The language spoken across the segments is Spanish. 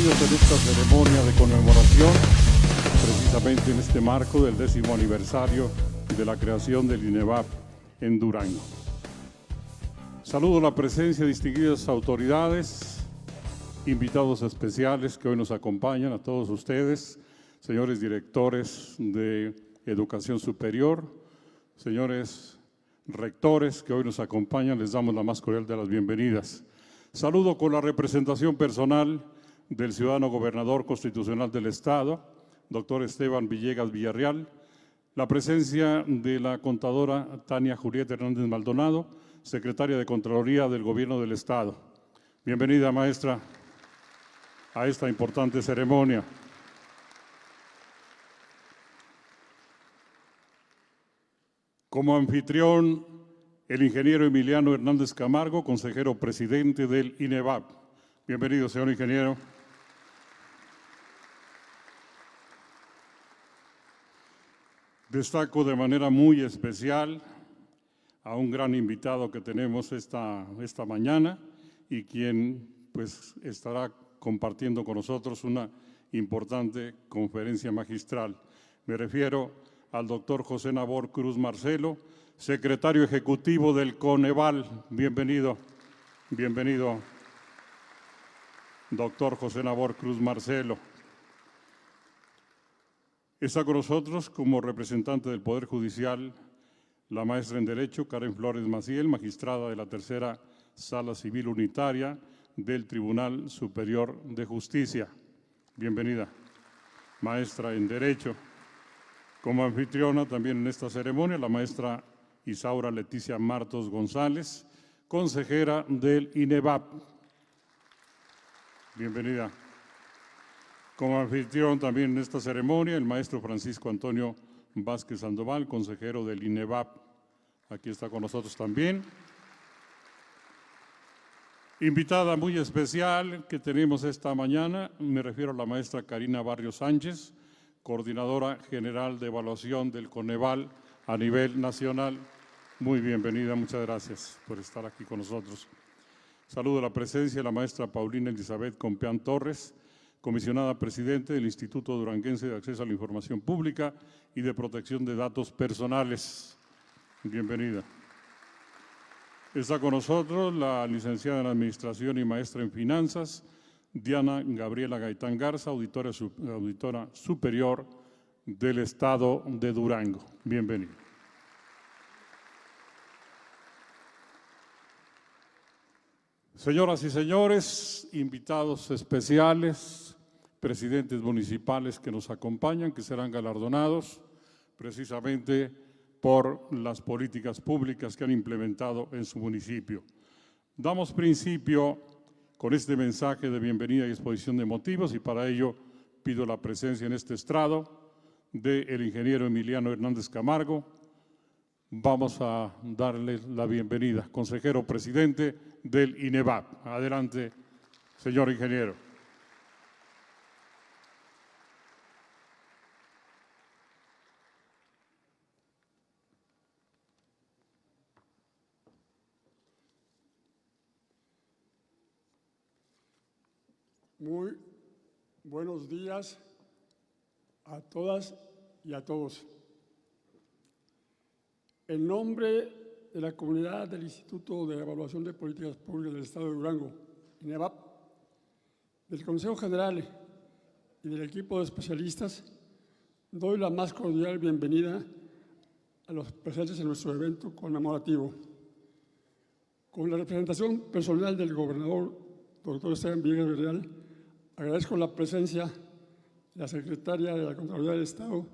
bienvenidos en esta ceremonia de conmemoración, precisamente en este marco del 10º aniversario de la creación del INEVAP en Durango. Saludo la presencia de distinguidas autoridades, invitados especiales que hoy nos acompañan, a todos ustedes, señores directores de Educación Superior, señores rectores que hoy nos acompañan, les damos la más cordial de las bienvenidas. Saludo con la representación personal del ciudadano gobernador constitucional del Estado, doctor Esteban Villegas Villarreal, la presencia de la contadora Tania Julieta Hernández Maldonado, secretaria de Contraloría del Gobierno del Estado. Bienvenida, maestra, a esta importante ceremonia. Como anfitrión, el ingeniero Emiliano Hernández Camargo, consejero presidente del INEVAP. Bienvenido, señor ingeniero. Destaco de manera muy especial a un gran invitado que tenemos esta mañana y quien pues estará compartiendo con nosotros una importante conferencia magistral. Me refiero al doctor José Nabor Cruz Marcelo, secretario ejecutivo del Coneval. Bienvenido, bienvenido, doctor José Nabor Cruz Marcelo. Está con nosotros como representante del Poder Judicial la maestra en Derecho Karen Flores Maciel, magistrada de la Tercera Sala Civil Unitaria del Tribunal Superior de Justicia. Bienvenida, maestra en Derecho. Como anfitriona también en esta ceremonia, la maestra Isaura Leticia Martos González, consejera del INEVAP. Bienvenida. Como anfitrión también en esta ceremonia, el maestro Francisco Antonio Vázquez Sandoval, consejero del INEVAP. Aquí está con nosotros también. Invitada muy especial que tenemos esta mañana, me refiero a la maestra Karina Barrios Sánchez, coordinadora general de evaluación del Coneval a nivel nacional. Muy bienvenida, muchas gracias por estar aquí con nosotros. Saludo la presencia de la maestra Paulina Elizabeth Compeán Torres, comisionada presidente del Instituto Duranguense de Acceso a la Información Pública y de Protección de Datos Personales. Bienvenida. Está con nosotros la licenciada en Administración y maestra en Finanzas, Diana Gabriela Gaitán Garza, auditora superior del Estado de Durango. Bienvenida. Señoras y señores, invitados especiales, presidentes municipales que nos acompañan, que serán galardonados precisamente por las políticas públicas que han implementado en su municipio. Damos principio con este mensaje de bienvenida y exposición de motivos y para ello pido la presencia en este estrado del ingeniero Emiliano Hernández Camargo. Vamos a darle la bienvenida, consejero presidente del INEVAP. Adelante, señor ingeniero. Muy buenos días a todas y a todos. En nombre de la comunidad del Instituto de Evaluación de Políticas Públicas del Estado de Durango, INEVAP, del Consejo General y del equipo de especialistas, doy la más cordial bienvenida a los presentes en nuestro evento conmemorativo. Con la representación personal del gobernador, doctor Esteban Villegas Villarreal, agradezco la presencia de la secretaria de la Contraloría del Estado,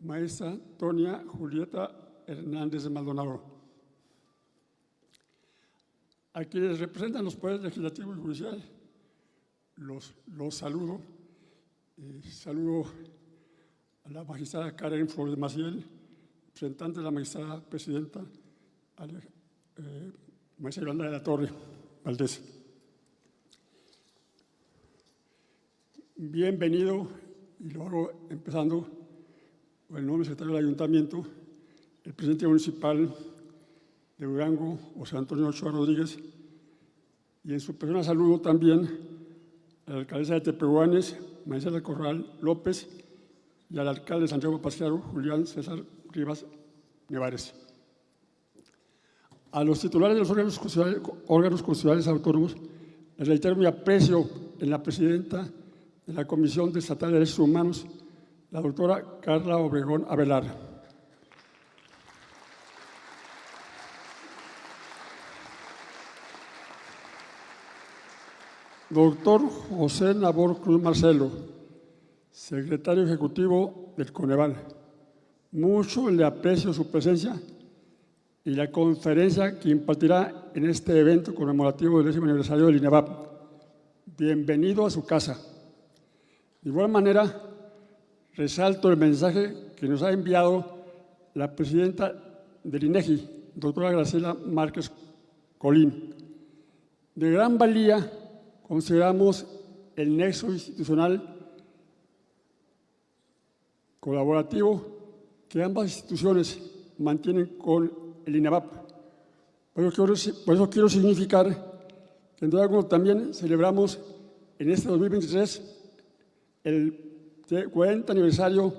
maestra Tania Julieta Hernández Maldonado. A quienes representan los poderes legislativo y judicial, los saludo. Saludo a la magistrada Karen Flores Maciel, representante de la magistrada presidenta, a la maestra Yolanda de la Torre Valdés. Bienvenido, y lo hago empezando con el nombre del secretario del Ayuntamiento, el presidente municipal de Durango, José Antonio Ochoa Rodríguez, y en su persona saludo también a la alcaldesa de Tepehuanes, Marisela Corral López, y al alcalde de Santiago Pasquero, Julián César Rivas Nevares. A los titulares de los órganos constitucionales autónomos, les reitero mi aprecio en la presidenta de la Comisión Estatal de Derechos Humanos, la doctora Carla Obregón Avelar. Doctor José Nabor Cruz Marcelo, secretario ejecutivo del Coneval. Mucho le aprecio su presencia y la conferencia que impartirá en este evento conmemorativo del 10º aniversario del INEVAP. Bienvenido a su casa. De igual manera, resalto el mensaje que nos ha enviado la presidenta del INEGI, doctora Graciela Márquez Colín. De gran valía consideramos el nexo institucional colaborativo que ambas instituciones mantienen con el INEVAP. Por eso quiero significar que en Durango también celebramos en este 2023 el 40 aniversario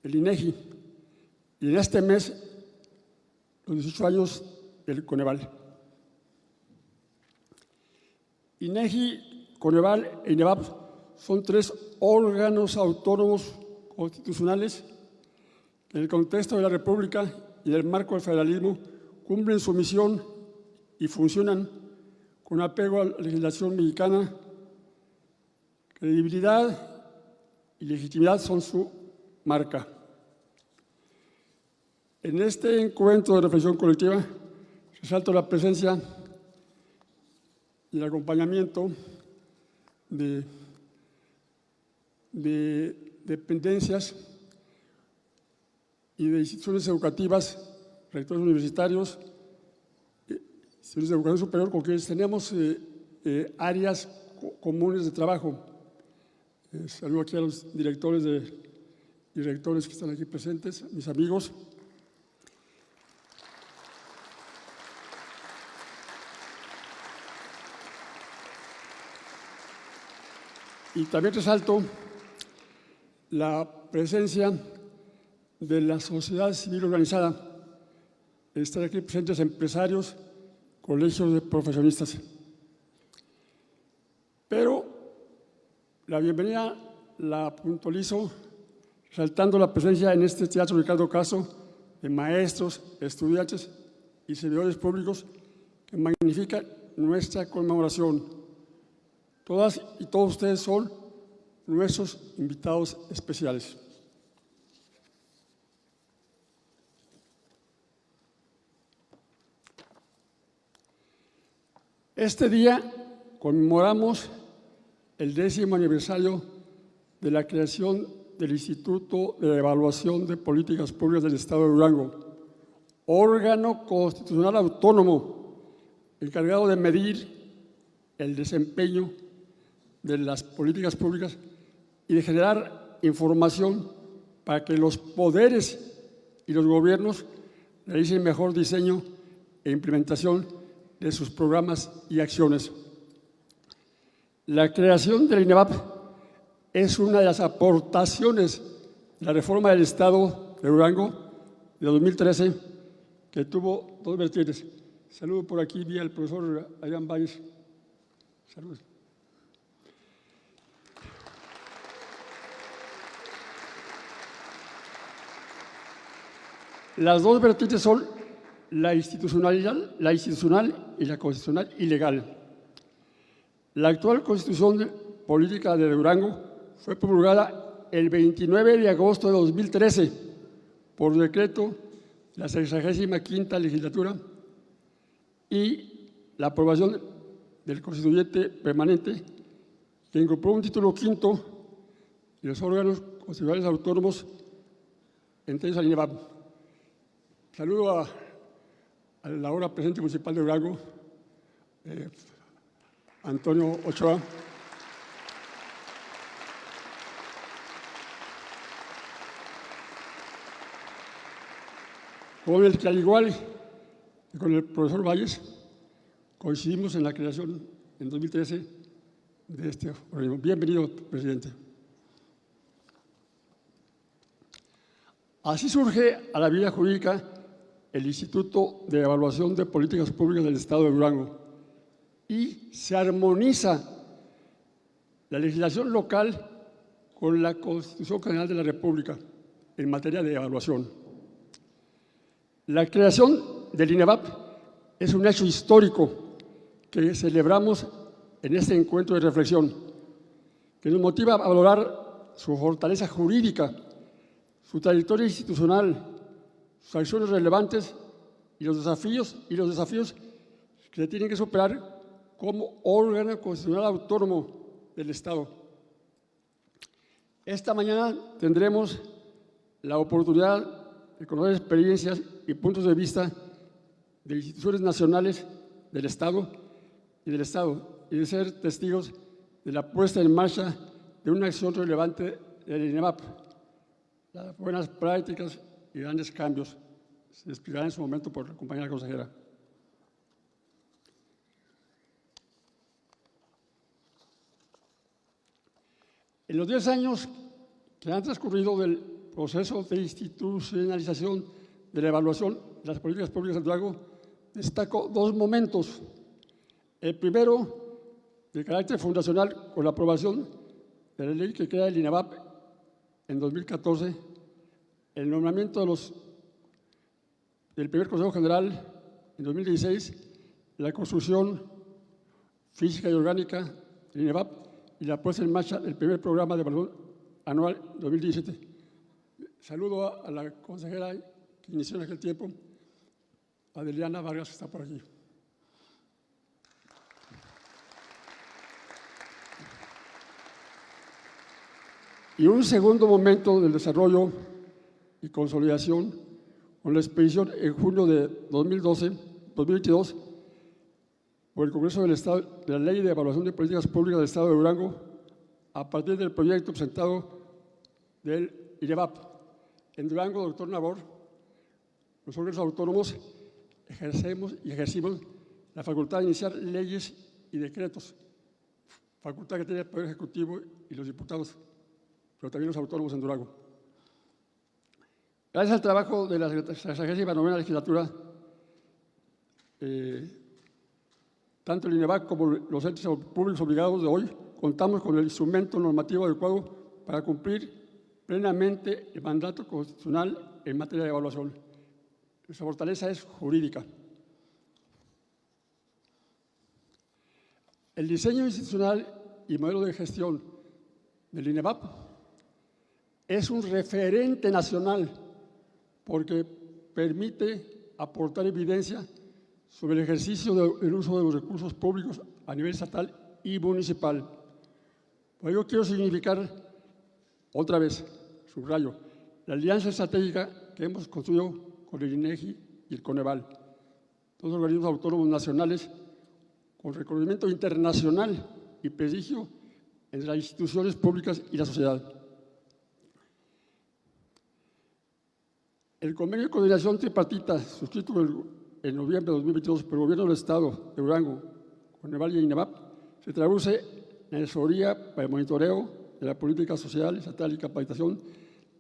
del INEGI y en este mes los 18 años del Coneval. INEGI, Coneval e INEVAP son tres órganos autónomos constitucionales que en el contexto de la República y del marco del federalismo cumplen su misión y funcionan con apego a la legislación mexicana. Credibilidad y legitimidad son su marca. En este encuentro de reflexión colectiva resalto la presencia y el acompañamiento de dependencias y de instituciones educativas, rectores universitarios, instituciones de educación superior, con quienes tenemos áreas comunes de trabajo. Saludo aquí a los directores y rectores que están aquí presentes, mis amigos. Y también resalto la presencia de la sociedad civil organizada. Están aquí presentes empresarios, colegios de profesionistas. Pero la bienvenida la puntualizo resaltando la presencia en este Teatro Ricardo Castro de maestros, estudiantes y servidores públicos que magnifican nuestra conmemoración. Todas y todos ustedes son nuestros invitados especiales. Este día conmemoramos el 10º aniversario de la creación del Instituto de Evaluación de Políticas Públicas del Estado de Durango, órgano constitucional autónomo encargado de medir el desempeño de las políticas públicas y de generar información para que los poderes y los gobiernos realicen mejor diseño e implementación de sus programas y acciones. La creación del INEVAP es una de las aportaciones de la reforma del Estado de Durango de 2013, que tuvo dos vertientes. Saludo por aquí vía el profesor Adrián Valles. Saludos. Las dos vertientes son la institucional y la constitucional y legal. La actual Constitución Política de Durango fue promulgada el 29 de agosto de 2013 por decreto de la 65ª legislatura y la aprobación del constituyente permanente, que incorporó un título quinto y los órganos constitucionales autónomos, entre ellos al INEVAP. Saludo a la ahora presidente municipal de Durango, Antonio Ochoa. Con el que, al igual que con el profesor Valles, coincidimos en la creación en 2013 de este organismo. Bienvenido, presidente. Así surge a la vida jurídica el Instituto de Evaluación de Políticas Públicas del Estado de Durango y se armoniza la legislación local con la Constitución General de la República en materia de evaluación. La creación del INEVAP es un hecho histórico que celebramos en este encuentro de reflexión, que nos motiva a valorar su fortaleza jurídica, su trayectoria institucional, sus acciones relevantes y los desafíos que se tienen que superar como órgano constitucional autónomo del Estado. Esta mañana tendremos la oportunidad de conocer experiencias y puntos de vista de instituciones nacionales del Estado y de ser testigos de la puesta en marcha de una acción relevante del INEVAP, las buenas prácticas y grandes cambios. Se explicará en su momento por la compañera consejera. En los 10 años que han transcurrido del proceso de institucionalización de la evaluación de las políticas públicas de Durango, destaco dos momentos. El primero, de carácter fundacional, con la aprobación de la ley que crea el INEVAP en 2014, el nombramiento del primer Consejo General en 2016, la construcción física y orgánica del INEVAP y la puesta en marcha del primer programa de evaluación anual 2017. Saludo a la consejera que inició en aquel tiempo, Adeliana Vargas, que está por aquí. Y un segundo momento del desarrollo y consolidación con la expedición en junio de 2022 por el Congreso del Estado de la Ley de Evaluación de Políticas Públicas del Estado de Durango a partir del proyecto presentado del INEVAP. En Durango, doctor Nabor, los órganos autónomos ejercimos la facultad de iniciar leyes y decretos, facultad que tiene el Poder Ejecutivo y los diputados, pero también los autónomos en Durango. Gracias al trabajo de la 69ª legislatura, tanto el INEVAP como los entes públicos obligados de hoy, contamos con el instrumento normativo adecuado para cumplir plenamente el mandato constitucional en materia de evaluación. Nuestra fortaleza es jurídica. El diseño institucional y modelo de gestión del INEVAP es un referente nacional porque permite aportar evidencia sobre el ejercicio del uso de los recursos públicos a nivel estatal y municipal. Por ello quiero significar otra vez, subrayo, la alianza estratégica que hemos construido con el INEGI y el Coneval, dos organismos autónomos nacionales con reconocimiento internacional y prestigio entre las instituciones públicas y la sociedad. El convenio de coordinación tripartita suscrito en noviembre de 2022 por el Gobierno del Estado de Durango, Coneval y INEVAP se traduce en asesoría para el monitoreo de la política social, estatal y capacitación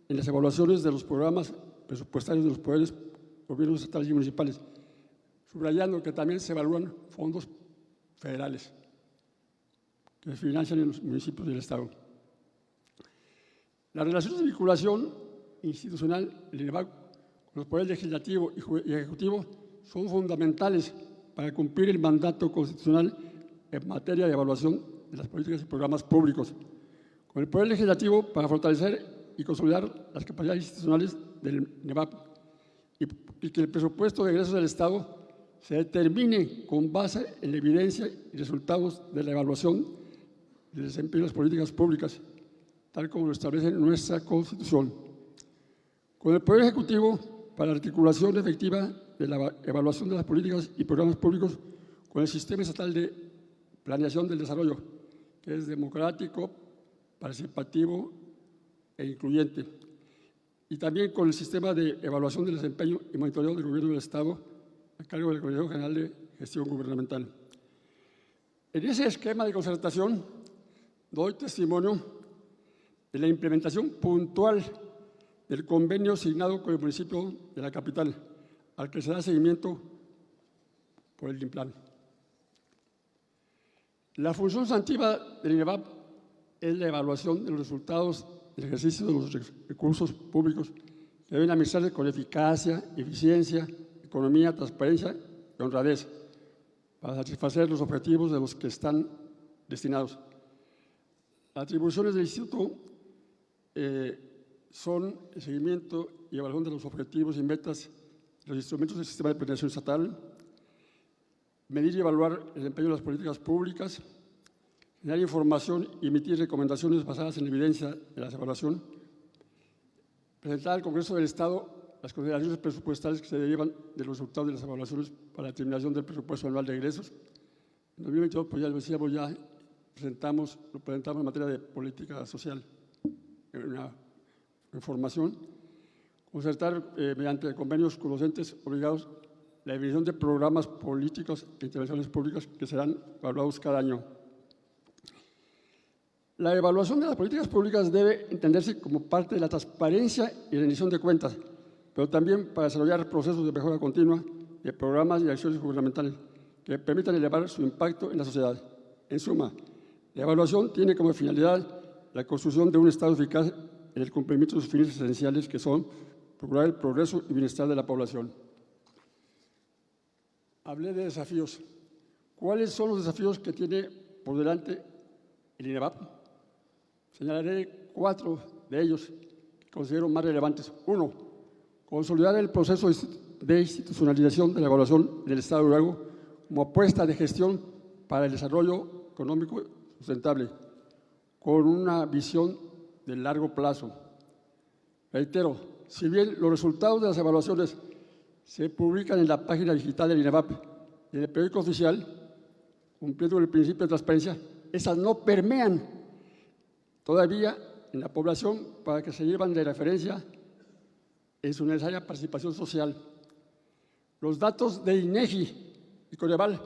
en las evaluaciones de los programas presupuestarios de los poderes, gobiernos estatales y municipales, subrayando que también se evalúan fondos federales que se financian en los municipios del Estado. Las relaciones de vinculación institucional del INEVAP con los poderes legislativo y ejecutivo son fundamentales para cumplir el mandato constitucional en materia de evaluación de las políticas y programas públicos. Con el Poder Legislativo para fortalecer y consolidar las capacidades institucionales del INEVAP y que el presupuesto de egresos del Estado se determine con base en la evidencia y resultados de la evaluación del desempeño de las políticas públicas, tal como lo establece nuestra Constitución. Con el Poder Ejecutivo para la articulación efectiva de la evaluación de las políticas y programas públicos con el Sistema Estatal de Planeación del Desarrollo, que es democrático, participativo e incluyente, y también con el Sistema de Evaluación del Desempeño y Monitoreo del Gobierno del Estado, a cargo del Consejo General de Gestión Gubernamental. En ese esquema de concertación doy testimonio de la implementación puntual del convenio signado con el municipio de la capital, al que se da seguimiento por el INPLAN. La función sustantiva del INEVAP es la evaluación de los resultados del ejercicio de los recursos públicos que deben administrarse con eficacia, eficiencia, economía, transparencia y honradez para satisfacer los objetivos de los que están destinados. Las atribuciones del Instituto son el seguimiento y evaluación de los objetivos y metas de los instrumentos del sistema de planeación estatal, medir y evaluar el desempeño de las políticas públicas, generar información y emitir recomendaciones basadas en evidencia de la evaluación, presentar al Congreso del Estado las consideraciones presupuestales que se derivan de los resultados de las evaluaciones para la determinación del presupuesto anual de egresos. En 2022, pues ya lo decíamos, ya lo presentamos en materia de política social, una información, concertar mediante convenios con los entes obligados la definición de programas políticos e intervenciones públicas que serán evaluados cada año. La evaluación de las políticas públicas debe entenderse como parte de la transparencia y rendición de cuentas, pero también para desarrollar procesos de mejora continua de programas y acciones gubernamentales que permitan elevar su impacto en la sociedad. En suma, la evaluación tiene como finalidad la construcción de un Estado eficaz en el cumplimiento de sus fines esenciales, que son procurar el progreso y bienestar de la población. Hablé de desafíos. ¿Cuáles son los desafíos que tiene por delante el INEVAP? Señalaré 4 de ellos que considero más relevantes. 1. Consolidar el proceso de institucionalización de la evaluación del Estado de Durango como apuesta de gestión para el desarrollo económico sustentable, con una visión de largo plazo. Reitero, si bien los resultados de las evaluaciones se publican en la página digital del INEVAP y en el periódico oficial, cumpliendo el principio de transparencia, esas no permean todavía en la población para que se lleven de referencia en su necesaria participación social. Los datos de INEGI y Coneval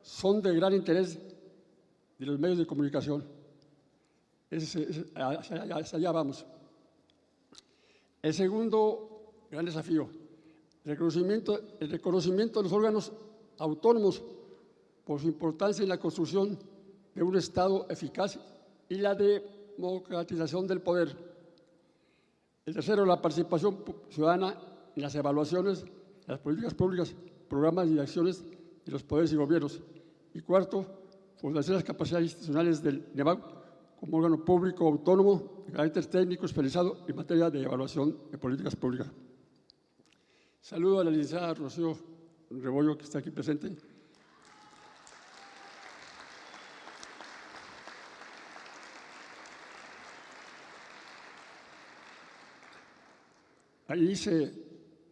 son de gran interés de los medios de comunicación. Hacia allá vamos. El segundo gran desafío, el reconocimiento de los órganos autónomos por su importancia en la construcción de un Estado eficaz y la democratización del poder. El tercero, la participación ciudadana en las evaluaciones de las políticas públicas, programas y acciones de los poderes y gobiernos. Y cuarto, fortalecer las capacidades institucionales del INEVAP como órgano público autónomo de carácter técnico especializado en materia de evaluación de políticas públicas. Saludo a la licenciada Rocío Rebollo, que está aquí presente. Ahí se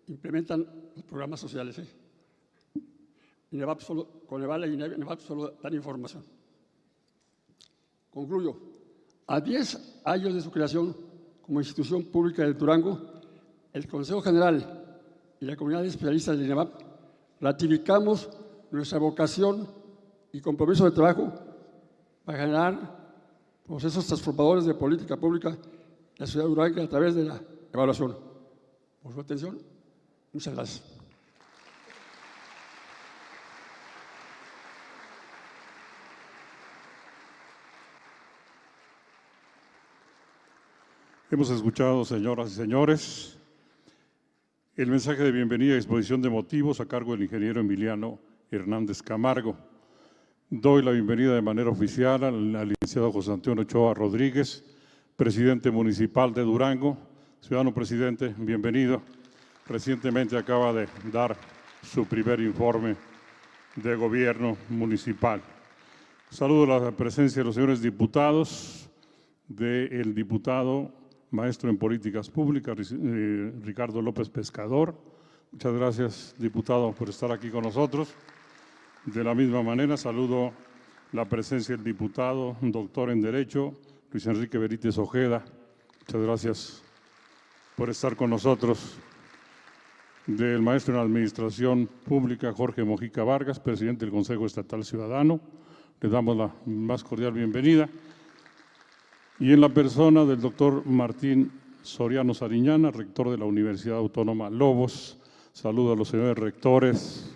implementan los programas sociales. INEVAP solo, Coneval y INEVAP solo dan información. Concluyo. A 10 años de su creación como institución pública de Durango, el Consejo General y la comunidad de especialistas del INEVAP ratificamos nuestra vocación y compromiso de trabajo para generar procesos transformadores de política pública en la ciudad de Durango a través de la evaluación. Por su atención, muchas gracias. Hemos escuchado, señoras y señores, el mensaje de bienvenida y exposición de motivos a cargo del ingeniero Emiliano Hernández Camargo. Doy la bienvenida de manera oficial al licenciado José Antonio Ochoa Rodríguez, presidente municipal de Durango. Ciudadano presidente, bienvenido. Recientemente acaba de dar su primer informe de gobierno municipal. Saludo a la presencia de los señores diputados, del diputado maestro en políticas públicas, Ricardo López Pescador. Muchas gracias, diputado, por estar aquí con nosotros. De la misma manera, saludo la presencia del diputado, doctor en Derecho, Luis Enrique Benítez Ojeda. Muchas gracias por estar con nosotros. Del maestro en Administración Pública, Jorge Mojica Vargas, presidente del Consejo Estatal Ciudadano. Le damos la más cordial bienvenida. y en la persona del doctor Martín Soriano Sariñana, rector de la Universidad Autónoma Lobos. Saludo a los señores rectores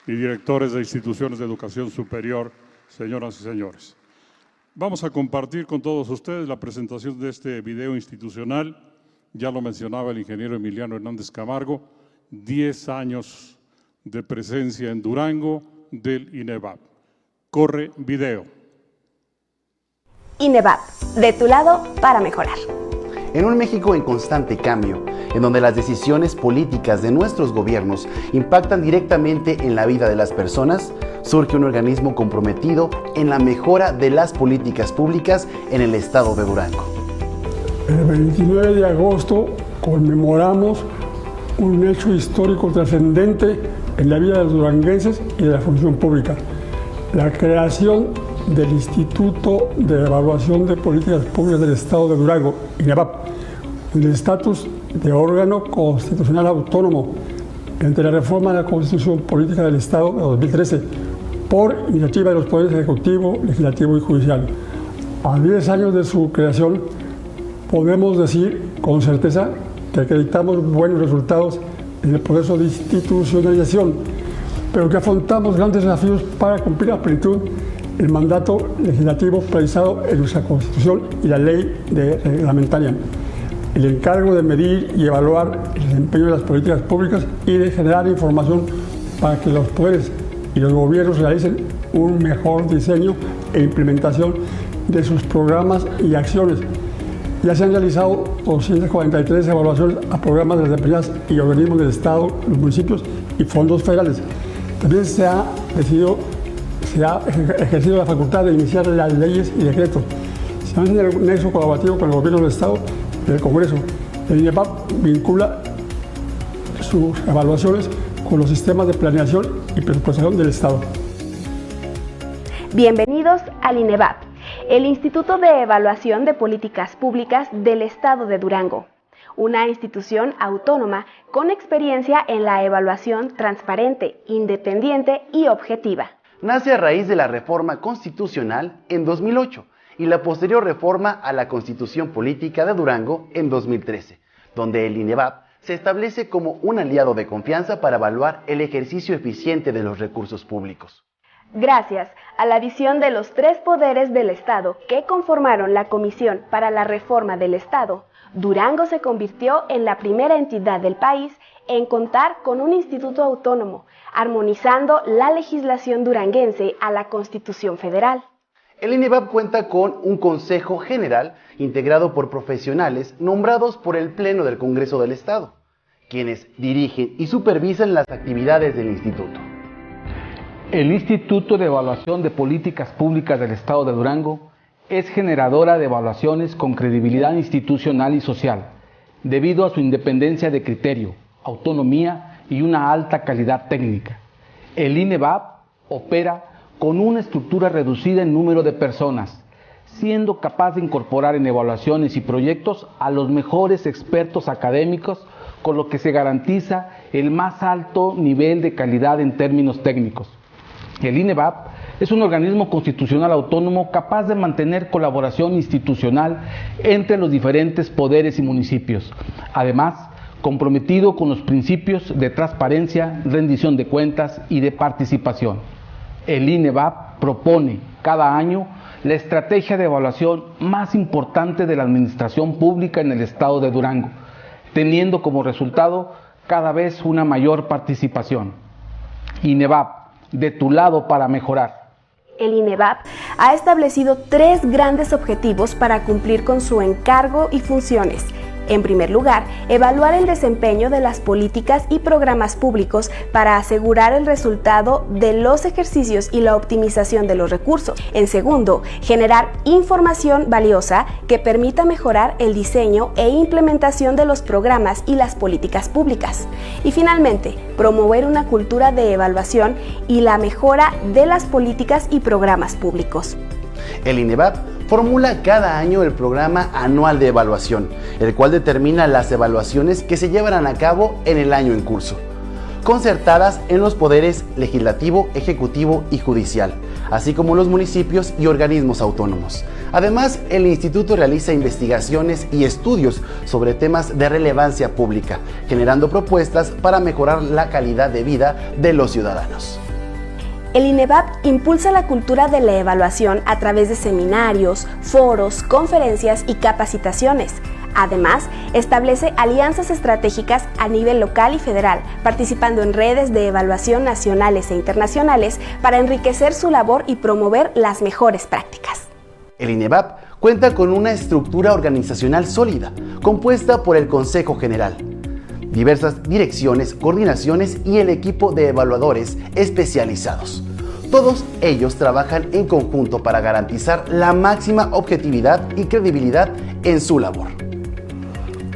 y directores de instituciones de educación superior, señoras y señores. Vamos a compartir con todos ustedes la presentación de este video institucional. Ya lo mencionaba el ingeniero Emiliano Hernández Camargo, 10 años de presencia en Durango del INEVAP. Corre video. INEVAP, de tu lado para mejorar. En un México en constante cambio, en donde las decisiones políticas de nuestros gobiernos impactan directamente en la vida de las personas, surge un organismo comprometido en la mejora de las políticas públicas en el estado de Durango. El 29 de agosto conmemoramos un hecho histórico trascendente en la vida de los duranguenses y de la función pública: la creación del Instituto de Evaluación de Políticas Públicas del Estado de Durango, INEVAP, el estatus de órgano constitucional autónomo ante la reforma de la Constitución Política del Estado de 2013 por iniciativa de los poderes ejecutivo, legislativo y judicial. A 10 años de su creación, podemos decir con certeza que acreditamos buenos resultados en el proceso de institucionalización, pero que afrontamos grandes desafíos para cumplir a plenitud el mandato legislativo precisado en nuestra Constitución y la ley reglamentaria, el encargo de medir y evaluar el desempeño de las políticas públicas y de generar información para que los poderes y los gobiernos realicen un mejor diseño e implementación de sus programas y acciones. Ya se han realizado 243 evaluaciones a programas de desempeñadas y organismos del Estado, los municipios y fondos federales. También se ha ejercido la facultad de iniciar las leyes y decretos. Se hace el nexo colaborativo con el gobierno del Estado y el Congreso. El INEVAP vincula sus evaluaciones con los sistemas de planeación y presupuestación del Estado. Bienvenidos al INEVAP, el Instituto de Evaluación de Políticas Públicas del Estado de Durango, una institución autónoma con experiencia en la evaluación transparente, independiente y objetiva. Nace a raíz de la reforma constitucional en 2008 y la posterior reforma a la Constitución Política de Durango en 2013, donde el INEVAP se establece como un aliado de confianza para evaluar el ejercicio eficiente de los recursos públicos. Gracias a la visión de los 3 poderes del Estado que conformaron la Comisión para la Reforma del Estado, Durango se convirtió en la primera entidad del país en contar con un instituto autónomo, armonizando la legislación duranguense a la Constitución Federal. El INEVAP cuenta con un Consejo General integrado por profesionales nombrados por el Pleno del Congreso del Estado, quienes dirigen y supervisan las actividades del instituto. El Instituto de Evaluación de Políticas Públicas del Estado de Durango es generadora de evaluaciones con credibilidad institucional y social, debido a su independencia de criterio, autonomía y una alta calidad técnica. El INEVAP opera con una estructura reducida en número de personas, siendo capaz de incorporar en evaluaciones y proyectos a los mejores expertos académicos, con lo que se garantiza el más alto nivel de calidad en términos técnicos. El INEVAP es un organismo constitucional autónomo capaz de mantener colaboración institucional entre los diferentes poderes y municipios. Además, comprometido con los principios de transparencia, rendición de cuentas y de participación. El INEVAP propone cada año la estrategia de evaluación más importante de la administración pública en el estado de Durango, teniendo como resultado cada vez una mayor participación. INEVAP, de tu lado para mejorar. El INEVAP ha establecido 3 grandes objetivos para cumplir con su encargo y funciones. En primer lugar, evaluar el desempeño de las políticas y programas públicos para asegurar el resultado de los ejercicios y la optimización de los recursos. En segundo, generar información valiosa que permita mejorar el diseño e implementación de los programas y las políticas públicas. Y finalmente, promover una cultura de evaluación y la mejora de las políticas y programas públicos. El INEVAP formula cada año el programa anual de evaluación, el cual determina las evaluaciones que se llevarán a cabo en el año en curso, concertadas en los poderes legislativo, ejecutivo y judicial, así como los municipios y organismos autónomos. Además, el instituto realiza investigaciones y estudios sobre temas de relevancia pública, generando propuestas para mejorar la calidad de vida de los ciudadanos. El INEVAP impulsa la cultura de la evaluación a través de seminarios, foros, conferencias y capacitaciones. Además, establece alianzas estratégicas a nivel local y federal, participando en redes de evaluación nacionales e internacionales para enriquecer su labor y promover las mejores prácticas. El INEVAP cuenta con una estructura organizacional sólida, compuesta por el Consejo General, diversas direcciones, coordinaciones y el equipo de evaluadores especializados. Todos ellos trabajan en conjunto para garantizar la máxima objetividad y credibilidad en su labor.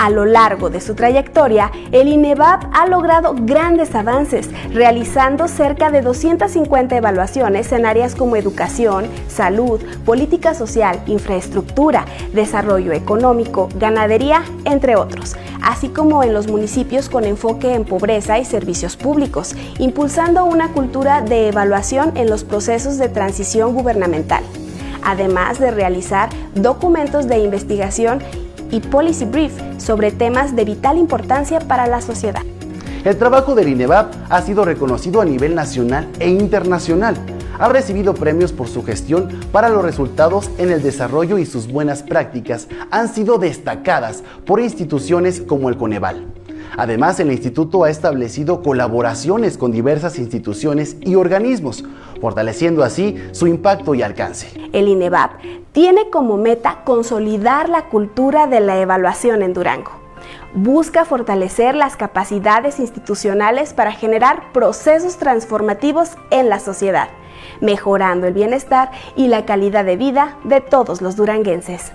A lo largo de su trayectoria, el INEVAP ha logrado grandes avances, realizando cerca de 250 evaluaciones en áreas como educación, salud, política social, infraestructura, desarrollo económico, ganadería, entre otros, así como en los municipios con enfoque en pobreza y servicios públicos, impulsando una cultura de evaluación en los procesos de transición gubernamental, además de realizar documentos de investigación y policy brief sobre temas de vital importancia para la sociedad. El trabajo del INEVAP ha sido reconocido a nivel nacional e internacional. Ha recibido premios por su gestión para los resultados en el desarrollo y sus buenas prácticas han sido destacadas por instituciones como el Coneval. Además, el instituto ha establecido colaboraciones con diversas instituciones y organismos, fortaleciendo así su impacto y alcance. El INEVAP tiene como meta consolidar la cultura de la evaluación en Durango. Busca fortalecer las capacidades institucionales para generar procesos transformativos en la sociedad, mejorando el bienestar y la calidad de vida de todos los duranguenses.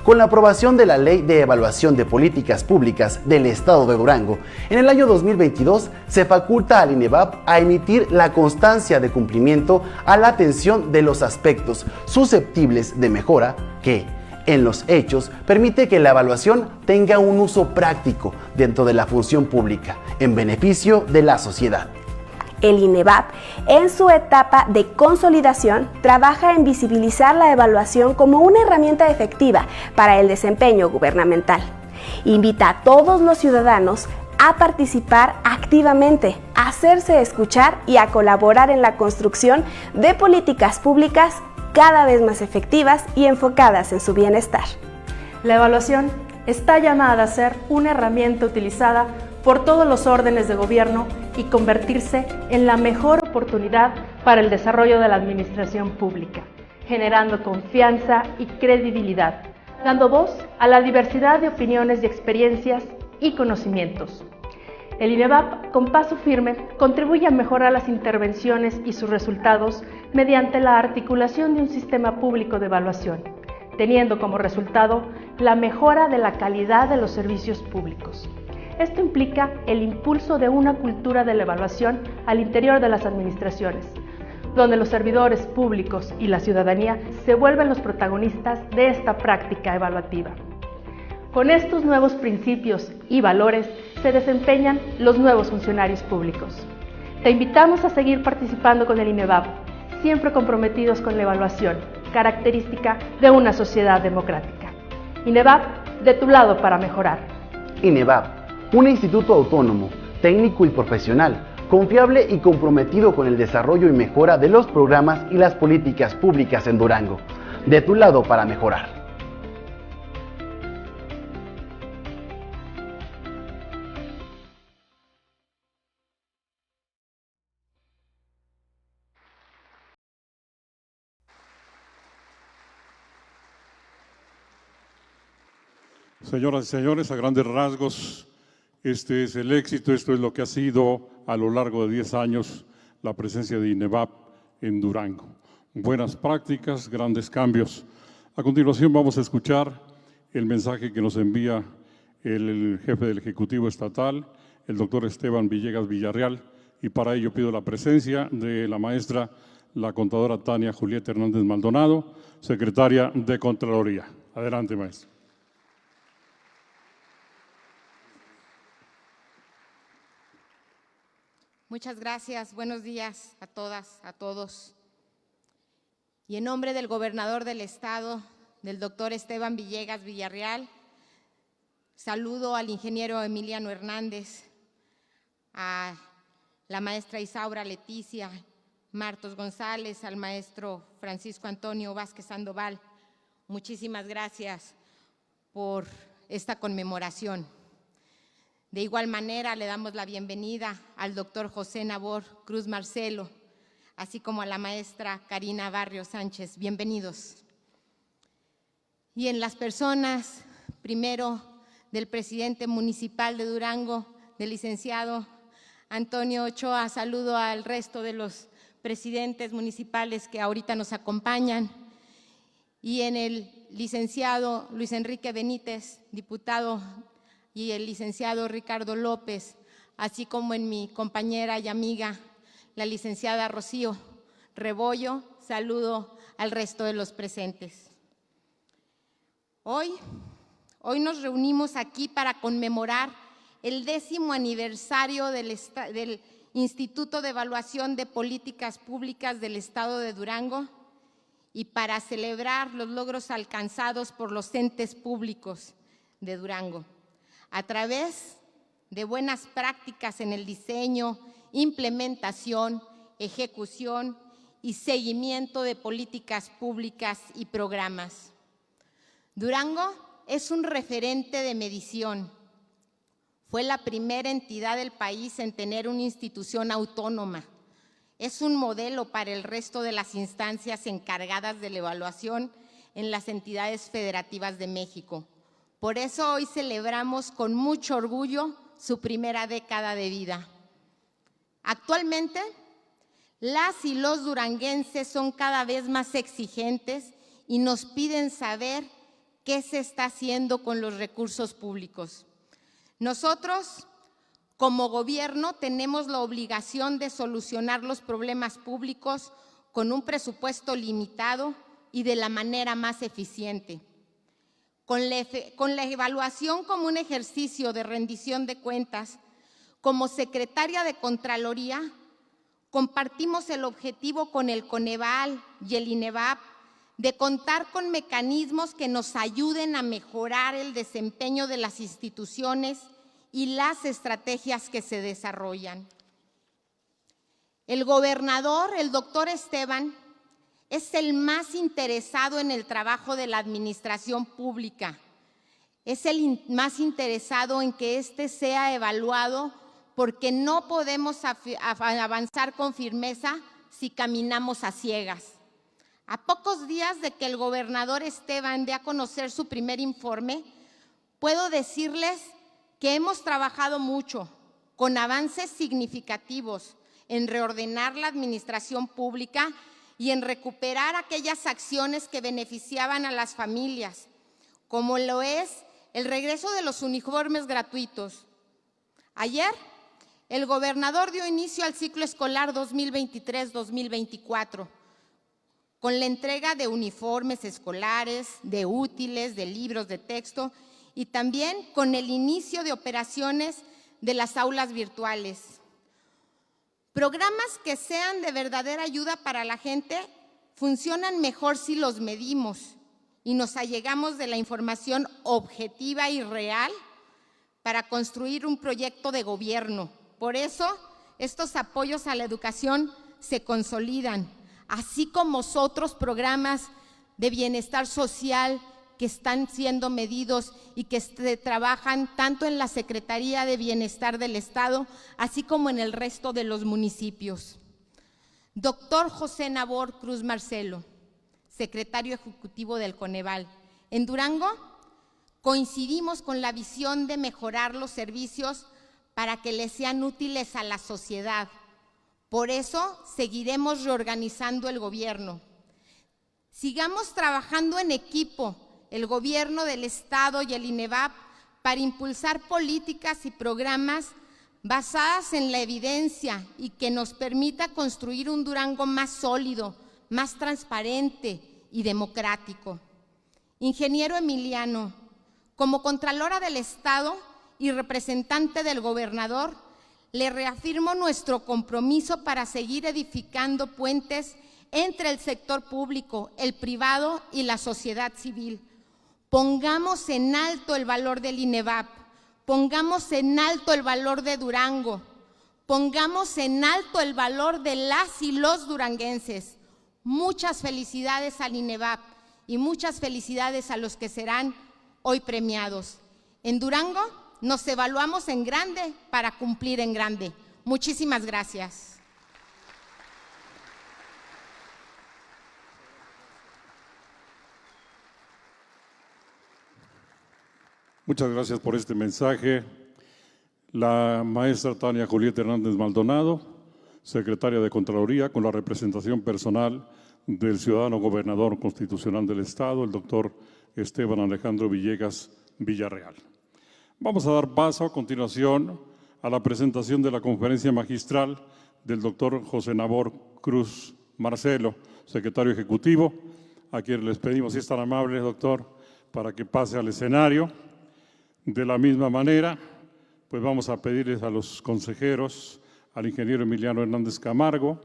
Con la aprobación de la Ley de Evaluación de Políticas Públicas del Estado de Durango, en el año 2022 se faculta al INEVAP a emitir la constancia de cumplimiento a la atención de los aspectos susceptibles de mejora que, en los hechos, permite que la evaluación tenga un uso práctico dentro de la función pública, en beneficio de la sociedad. El INEVAP, en su etapa de consolidación, trabaja en visibilizar la evaluación como una herramienta efectiva para el desempeño gubernamental. Invita a todos los ciudadanos a participar activamente, a hacerse escuchar y a colaborar en la construcción de políticas públicas cada vez más efectivas y enfocadas en su bienestar. La evaluación está llamada a ser una herramienta utilizada por todos los órdenes de gobierno y convertirse en la mejor oportunidad para el desarrollo de la administración pública, generando confianza y credibilidad, dando voz a la diversidad de opiniones y experiencias y conocimientos. El INEVAP, con paso firme, contribuye a mejorar las intervenciones y sus resultados mediante la articulación de un sistema público de evaluación, teniendo como resultado la mejora de la calidad de los servicios públicos. Esto implica el impulso de una cultura de la evaluación al interior de las administraciones, donde los servidores públicos y la ciudadanía se vuelven los protagonistas de esta práctica evaluativa. Con estos nuevos principios y valores se desempeñan los nuevos funcionarios públicos. Te invitamos a seguir participando con el INEVAP, siempre comprometidos con la evaluación, característica de una sociedad democrática. INEVAP, de tu lado para mejorar. INEVAP, un instituto autónomo, técnico y profesional, confiable y comprometido con el desarrollo y mejora de los programas y las políticas públicas en Durango. De tu lado para mejorar. Señoras y señores, a grandes rasgos, este es el éxito, esto es lo que ha sido a lo largo de 10 años la presencia de INEVAP en Durango. Buenas prácticas, grandes cambios. A continuación vamos a escuchar el mensaje que nos envía el jefe del Ejecutivo Estatal, el doctor Esteban Villegas Villarreal, y para ello pido la presencia de la maestra, la contadora Tania Julieta Hernández Maldonado, secretaria de Contraloría. Adelante, maestra. Muchas gracias. Buenos días a todas, a todos. y en nombre del gobernador del estado, del doctor Esteban Villegas Villarreal, saludo al ingeniero Emiliano Hernández, a la maestra Isaura Leticia Martos González, al maestro Francisco Antonio Vázquez Sandoval. Muchísimas gracias por esta conmemoración. De igual manera, le damos la bienvenida al doctor José Nabor Cruz Marcelo, así como a la maestra Karina Barrio Sánchez. Bienvenidos. Y en las personas, primero, del presidente municipal de Durango, del licenciado Antonio Ochoa, saludo al resto de los presidentes municipales que ahorita nos acompañan, y en el licenciado Luis Enrique Benítez, diputado, y el licenciado Ricardo López, así como en mi compañera y amiga, la licenciada Rocío Rebollo, saludo al resto de los presentes. Hoy nos reunimos aquí para conmemorar el 10º aniversario del Instituto de Evaluación de Políticas Públicas del Estado de Durango y para celebrar los logros alcanzados por los entes públicos de Durango a través de buenas prácticas en el diseño, implementación, ejecución y seguimiento de políticas públicas y programas. Durango es un referente de medición. Fue la primera entidad del país en tener una institución autónoma. Es un modelo para el resto de las instancias encargadas de la evaluación en las entidades federativas de México. Por eso hoy celebramos con mucho orgullo su primera década de vida. Actualmente, las y los duranguenses son cada vez más exigentes y nos piden saber qué se está haciendo con los recursos públicos. Nosotros, como gobierno, tenemos la obligación de solucionar los problemas públicos con un presupuesto limitado y de la manera más eficiente. Con la evaluación como un ejercicio de rendición de cuentas, como secretaria de Contraloría, compartimos el objetivo con el Coneval y el INEVAP de contar con mecanismos que nos ayuden a mejorar el desempeño de las instituciones y las estrategias que se desarrollan. El gobernador, el doctor Esteban, es el más interesado en el trabajo de la administración pública. Es el más interesado en que éste sea evaluado porque no podemos avanzar con firmeza si caminamos a ciegas. A pocos días de que el gobernador Esteban dé a conocer su primer informe, puedo decirles que hemos trabajado mucho, con avances significativos, en reordenar la administración pública y en recuperar aquellas acciones que beneficiaban a las familias, como lo es el regreso de los uniformes gratuitos. Ayer, el gobernador dio inicio al ciclo escolar 2023-2024, con la entrega de uniformes escolares, de útiles, de libros de texto y también con el inicio de operaciones de las aulas virtuales. Programas que sean de verdadera ayuda para la gente funcionan mejor si los medimos y nos allegamos de la información objetiva y real para construir un proyecto de gobierno. Por eso, estos apoyos a la educación se consolidan, así como otros programas de bienestar social que están siendo medidos y que trabajan tanto en la Secretaría de Bienestar del Estado, así como en el resto de los municipios. Doctor José Nabor Cruz Marcelo, secretario ejecutivo del Coneval. En Durango coincidimos con la visión de mejorar los servicios para que les sean útiles a la sociedad. Por eso seguiremos reorganizando el gobierno. Sigamos trabajando en equipo, el gobierno del Estado y el INEVAP, para impulsar políticas y programas basadas en la evidencia y que nos permita construir un Durango más sólido, más transparente y democrático. Ingeniero Emiliano, como Contralora del Estado y representante del gobernador, le reafirmo nuestro compromiso para seguir edificando puentes entre el sector público, el privado y la sociedad civil. Pongamos en alto el valor del INEVAP, pongamos en alto el valor de Durango, pongamos en alto el valor de las y los duranguenses. Muchas felicidades al INEVAP y muchas felicidades a los que serán hoy premiados. En Durango nos evaluamos en grande para cumplir en grande. Muchísimas gracias. Muchas gracias por este mensaje. La maestra Tania Julieta Hernández Maldonado, secretaria de Contraloría, con la representación personal del ciudadano gobernador constitucional del Estado, el doctor Esteban Alejandro Villegas Villarreal. Vamos a dar paso a continuación a la presentación de la conferencia magistral del doctor José Nabor Cruz Marcelo, secretario ejecutivo, a quien les pedimos, si es tan amable, doctor, para que pase al escenario. De la misma manera, pues vamos a pedirles a los consejeros, al ingeniero Emiliano Hernández Camargo,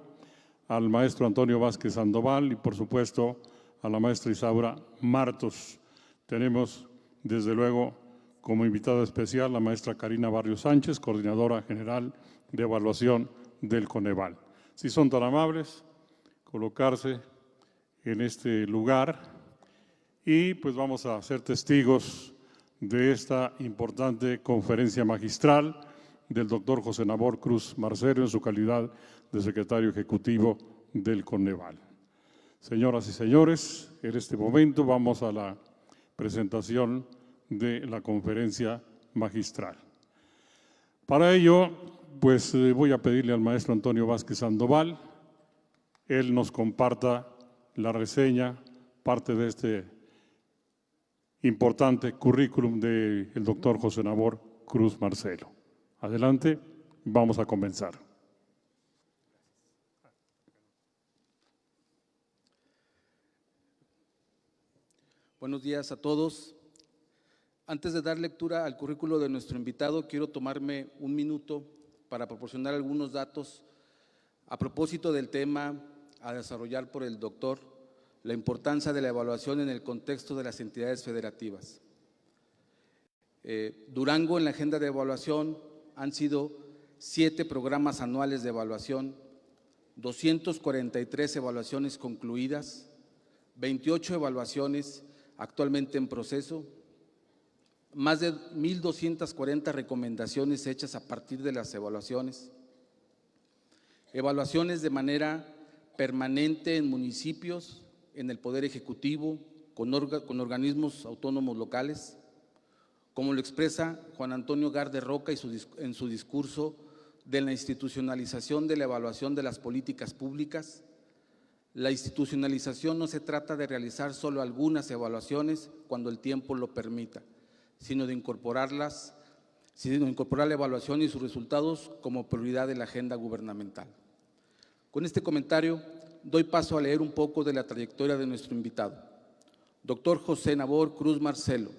al maestro Antonio Vázquez Sandoval y, por supuesto, a la maestra Isaura Martos. Tenemos, desde luego, como invitada especial la maestra Karina Barrio Sánchez, coordinadora general de evaluación del Coneval. Si son tan amables, colocarse en este lugar y pues vamos a ser testigos de esta importante conferencia magistral del doctor José Nabor Cruz Marcelo en su calidad de secretario ejecutivo del Coneval. Señoras y señores, en este momento vamos a la presentación de la conferencia magistral. Para ello, pues voy a pedirle al maestro Antonio Vázquez Sandoval, él nos comparta la reseña, parte de este importante currículum del doctor José Nabor Cruz Marcelo. Adelante, vamos a comenzar. Buenos días a todos. Antes de dar lectura al currículo de nuestro invitado, quiero tomarme un minuto para proporcionar algunos datos a propósito del tema a desarrollar por el doctor, la importancia de la evaluación en el contexto de las entidades federativas. Durango, en la agenda de evaluación, han sido 7 programas anuales de evaluación, 243 evaluaciones concluidas, 28 evaluaciones actualmente en proceso, más de 1,240 recomendaciones hechas a partir de las evaluaciones, evaluaciones de manera permanente en municipios, en el Poder Ejecutivo, con organismos autónomos locales, como lo expresa Juan Antonio Garde Roca en su discurso de la institucionalización de la evaluación de las políticas públicas. La institucionalización no se trata de realizar solo algunas evaluaciones cuando el tiempo lo permita, sino de incorporar la evaluación y sus resultados como prioridad de la agenda gubernamental. Con este comentario, doy paso a leer un poco de la trayectoria de nuestro invitado. Doctor José Nabor Cruz Marcelo.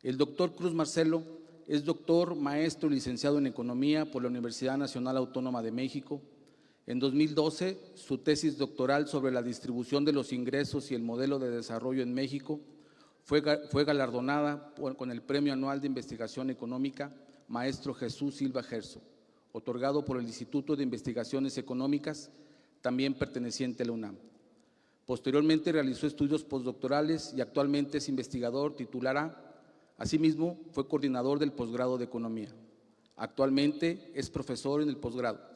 El doctor Cruz Marcelo es doctor, maestro y licenciado en Economía por la Universidad Nacional Autónoma de México. En 2012, su tesis doctoral sobre la distribución de los ingresos y el modelo de desarrollo en México fue galardonada con el Premio Anual de Investigación Económica Maestro Jesús Silva Gerso, otorgado por el Instituto de Investigaciones Económicas, también perteneciente a la UNAM. Posteriormente realizó estudios postdoctorales y actualmente es investigador titular A. Asimismo, fue coordinador del posgrado de Economía. Actualmente es profesor en el posgrado.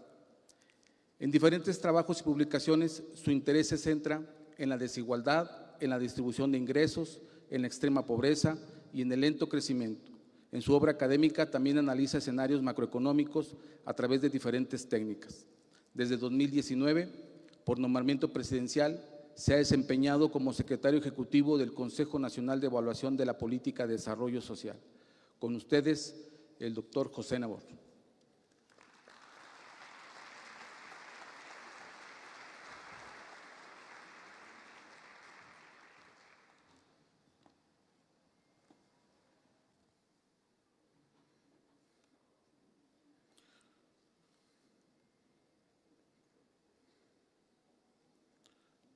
En diferentes trabajos y publicaciones, su interés se centra en la desigualdad, en la distribución de ingresos, en la extrema pobreza y en el lento crecimiento. En su obra académica también analiza escenarios macroeconómicos a través de diferentes técnicas. Desde 2019, por nombramiento presidencial, se ha desempeñado como secretario ejecutivo del Consejo Nacional de Evaluación de la Política de Desarrollo Social. Con ustedes, el doctor José Nabor.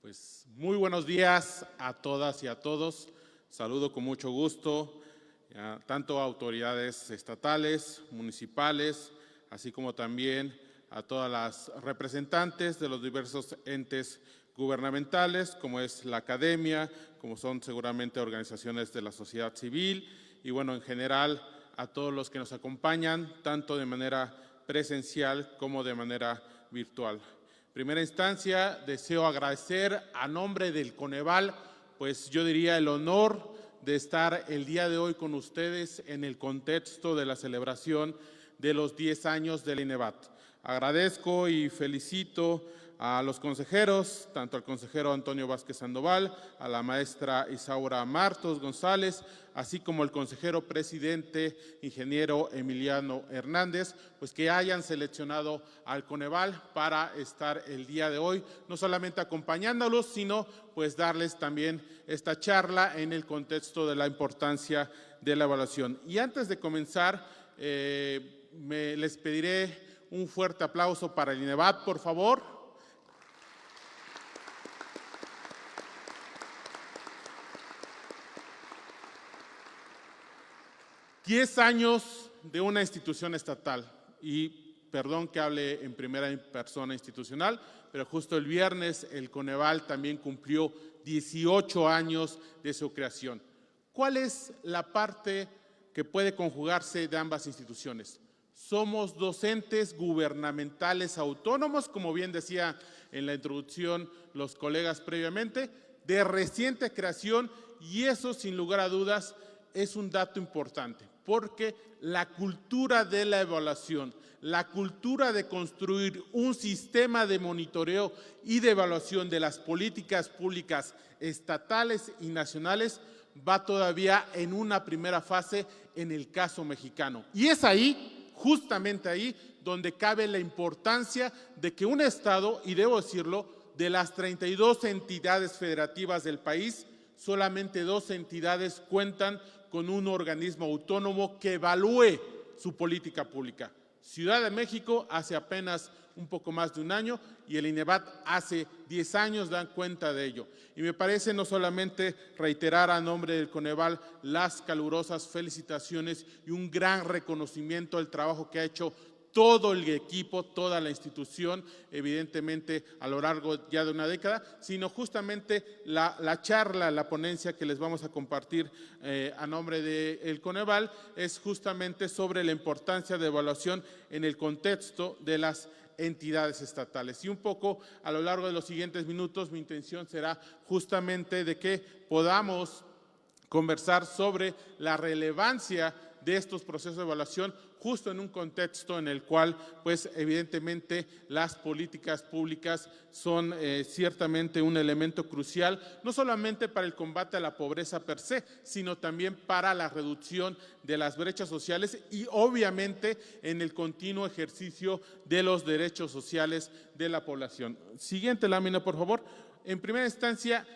Pues muy buenos días a todas y a todos. Saludo con mucho gusto tanto a autoridades estatales, municipales, así como también a todas las representantes de los diversos entes gubernamentales, como es la academia, como son seguramente organizaciones de la sociedad civil y bueno, en general a todos los que nos acompañan, tanto de manera presencial como de manera virtual. En primera instancia, deseo agradecer a nombre del Coneval, pues yo diría el honor de estar el día de hoy con ustedes en el contexto de la celebración de los 10 años del INEVAP. Agradezco y felicito a los consejeros, tanto al consejero Antonio Vázquez Sandoval, a la maestra Isaura Martos González, así como el consejero presidente, ingeniero Emiliano Hernández, pues que hayan seleccionado al Coneval para estar el día de hoy, no solamente acompañándolos, sino pues darles también esta charla en el contexto de la importancia de la evaluación. Y antes de comenzar, les pediré un fuerte aplauso para el INEVAP, por favor. 10 años de una institución estatal y perdón que hable en primera persona institucional, pero justo el viernes el Coneval también cumplió 18 años de su creación. ¿Cuál es la parte que puede conjugarse de ambas instituciones? Somos docentes gubernamentales autónomos, como bien decía en la introducción los colegas previamente, de reciente creación, y eso sin lugar a dudas es un dato importante, porque la cultura de la evaluación, la cultura de construir un sistema de monitoreo y de evaluación de las políticas públicas estatales y nacionales va todavía en una primera fase en el caso mexicano. Y es ahí, justamente ahí, donde cabe la importancia de que un Estado, y debo decirlo, de las 32 entidades federativas del país, solamente 2 entidades cuentan con un organismo autónomo que evalúe su política pública. Ciudad de México hace apenas un poco más de un año y el INEVAP hace 10 años dan cuenta de ello. Y me parece no solamente reiterar a nombre del Coneval las calurosas felicitaciones y un gran reconocimiento al trabajo que ha hecho todo el equipo, toda la institución, evidentemente a lo largo ya de una década, sino justamente la charla, la ponencia que les vamos a compartir a nombre del Coneval es justamente sobre la importancia de evaluación en el contexto de las entidades estatales. Y un poco a lo largo de los siguientes minutos mi intención será justamente de que podamos conversar sobre la relevancia de estos procesos de evaluación justo en un contexto en el cual, pues evidentemente las políticas públicas son ciertamente un elemento crucial, no solamente para el combate a la pobreza per se, sino también para la reducción de las brechas sociales y obviamente en el continuo ejercicio de los derechos sociales de la población. Siguiente lámina, por favor. En primera instancia,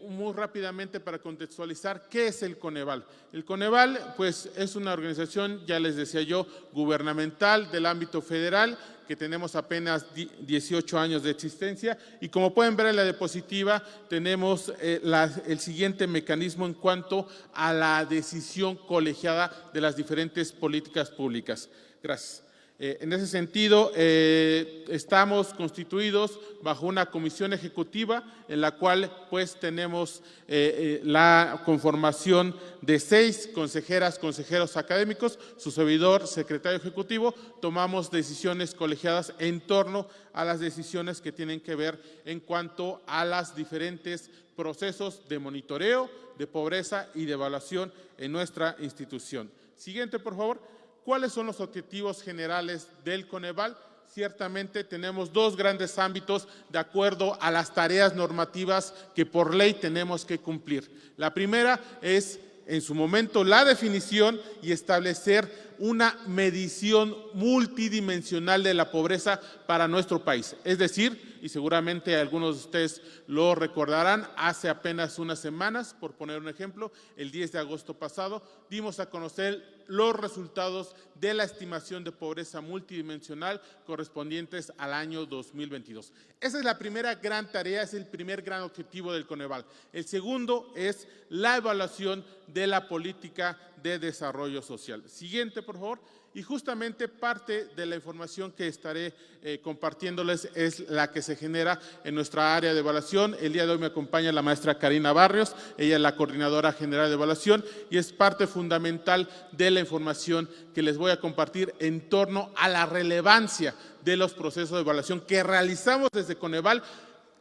muy rápidamente para contextualizar, ¿qué es el Coneval? El Coneval, pues, es una organización, ya les decía yo, gubernamental del ámbito federal, que tenemos apenas 18 años de existencia y como pueden ver en la diapositiva, tenemos el siguiente mecanismo en cuanto a la decisión colegiada de las diferentes políticas públicas. Gracias. En ese sentido, estamos constituidos bajo una comisión ejecutiva en la cual pues tenemos la conformación de 6 consejeras, consejeros académicos, su servidor, secretario ejecutivo, tomamos decisiones colegiadas en torno a las decisiones que tienen que ver en cuanto a los diferentes procesos de monitoreo, de pobreza y de evaluación en nuestra institución. Siguiente, por favor. ¿Cuáles son los objetivos generales del Coneval? Ciertamente tenemos 2 grandes ámbitos de acuerdo a las tareas normativas que por ley tenemos que cumplir. La primera es, en su momento, la definición y establecer una medición multidimensional de la pobreza para nuestro país. Es decir, y seguramente algunos de ustedes lo recordarán, hace apenas unas semanas, por poner un ejemplo, el 10 de agosto pasado, dimos a conocer los resultados de la estimación de pobreza multidimensional correspondientes al año 2022. Esa es la primera gran tarea, es el primer gran objetivo del Coneval. El segundo es la evaluación de la política de desarrollo social. Siguiente, por favor. Y justamente parte de la información que estaré compartiéndoles es la que se genera en nuestra área de evaluación. El día de hoy me acompaña la maestra Karina Barrios, ella es la coordinadora general de evaluación y es parte fundamental de la información que les voy a compartir en torno a la relevancia de los procesos de evaluación que realizamos desde Coneval,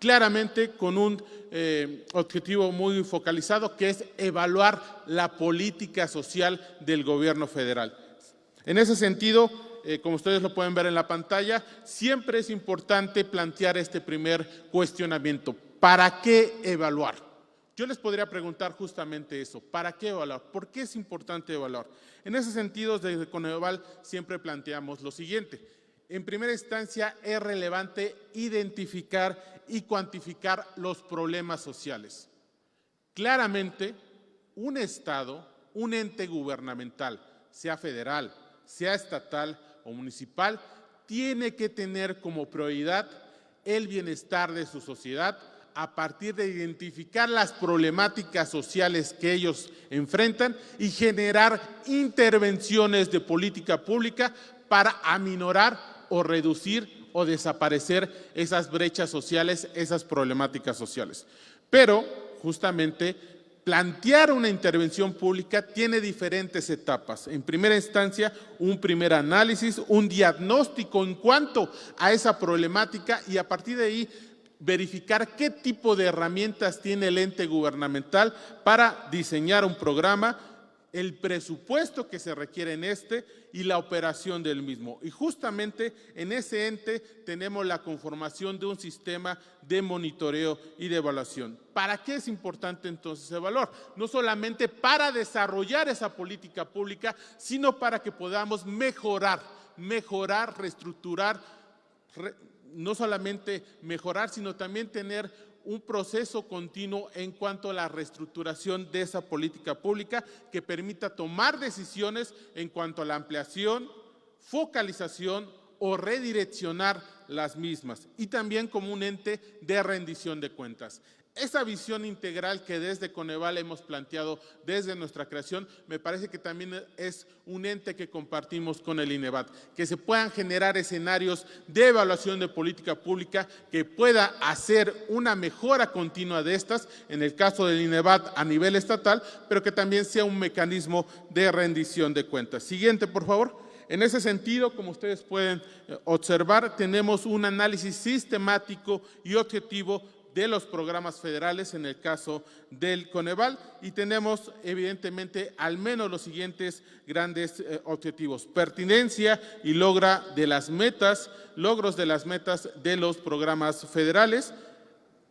claramente con un objetivo muy focalizado, que es evaluar la política social del gobierno federal. En ese sentido, como ustedes lo pueden ver en la pantalla, siempre es importante plantear este primer cuestionamiento. ¿Para qué evaluar? Yo les podría preguntar justamente eso, ¿para qué evaluar? ¿Por qué es importante evaluar? En ese sentido, desde Coneval siempre planteamos lo siguiente. En primera instancia, es relevante identificar y cuantificar los problemas sociales. Claramente, un Estado, un ente gubernamental, sea federal, sea estatal o municipal, tiene que tener como prioridad el bienestar de su sociedad a partir de identificar las problemáticas sociales que ellos enfrentan y generar intervenciones de política pública para aminorar o reducir o desaparecer esas brechas sociales, esas problemáticas sociales. Pero, justamente, plantear una intervención pública tiene diferentes etapas. En primera instancia, un primer análisis, un diagnóstico en cuanto a esa problemática y a partir de ahí verificar qué tipo de herramientas tiene el ente gubernamental para diseñar un programa, el presupuesto que se requiere en este y la operación del mismo. Y justamente en ese ente tenemos la conformación de un sistema de monitoreo y de evaluación. ¿Para qué es importante entonces evaluar? No solamente para desarrollar esa política pública, sino para que podamos mejorar, reestructurar, no solamente mejorar, sino también tener un proceso continuo en cuanto a la reestructuración de esa política pública que permita tomar decisiones en cuanto a la ampliación, focalización o redireccionar las mismas y también como un ente de rendición de cuentas. Esa visión integral que desde Coneval hemos planteado desde nuestra creación, me parece que también es un ente que compartimos con el INEVAT, que se puedan generar escenarios de evaluación de política pública que pueda hacer una mejora continua de estas, en el caso del INEVAT a nivel estatal, pero que también sea un mecanismo de rendición de cuentas. Siguiente, por favor. En ese sentido, como ustedes pueden observar, tenemos un análisis sistemático y objetivo de los programas federales en el caso del Coneval y tenemos evidentemente al menos los siguientes grandes objetivos: pertinencia y logros de las metas de los programas federales,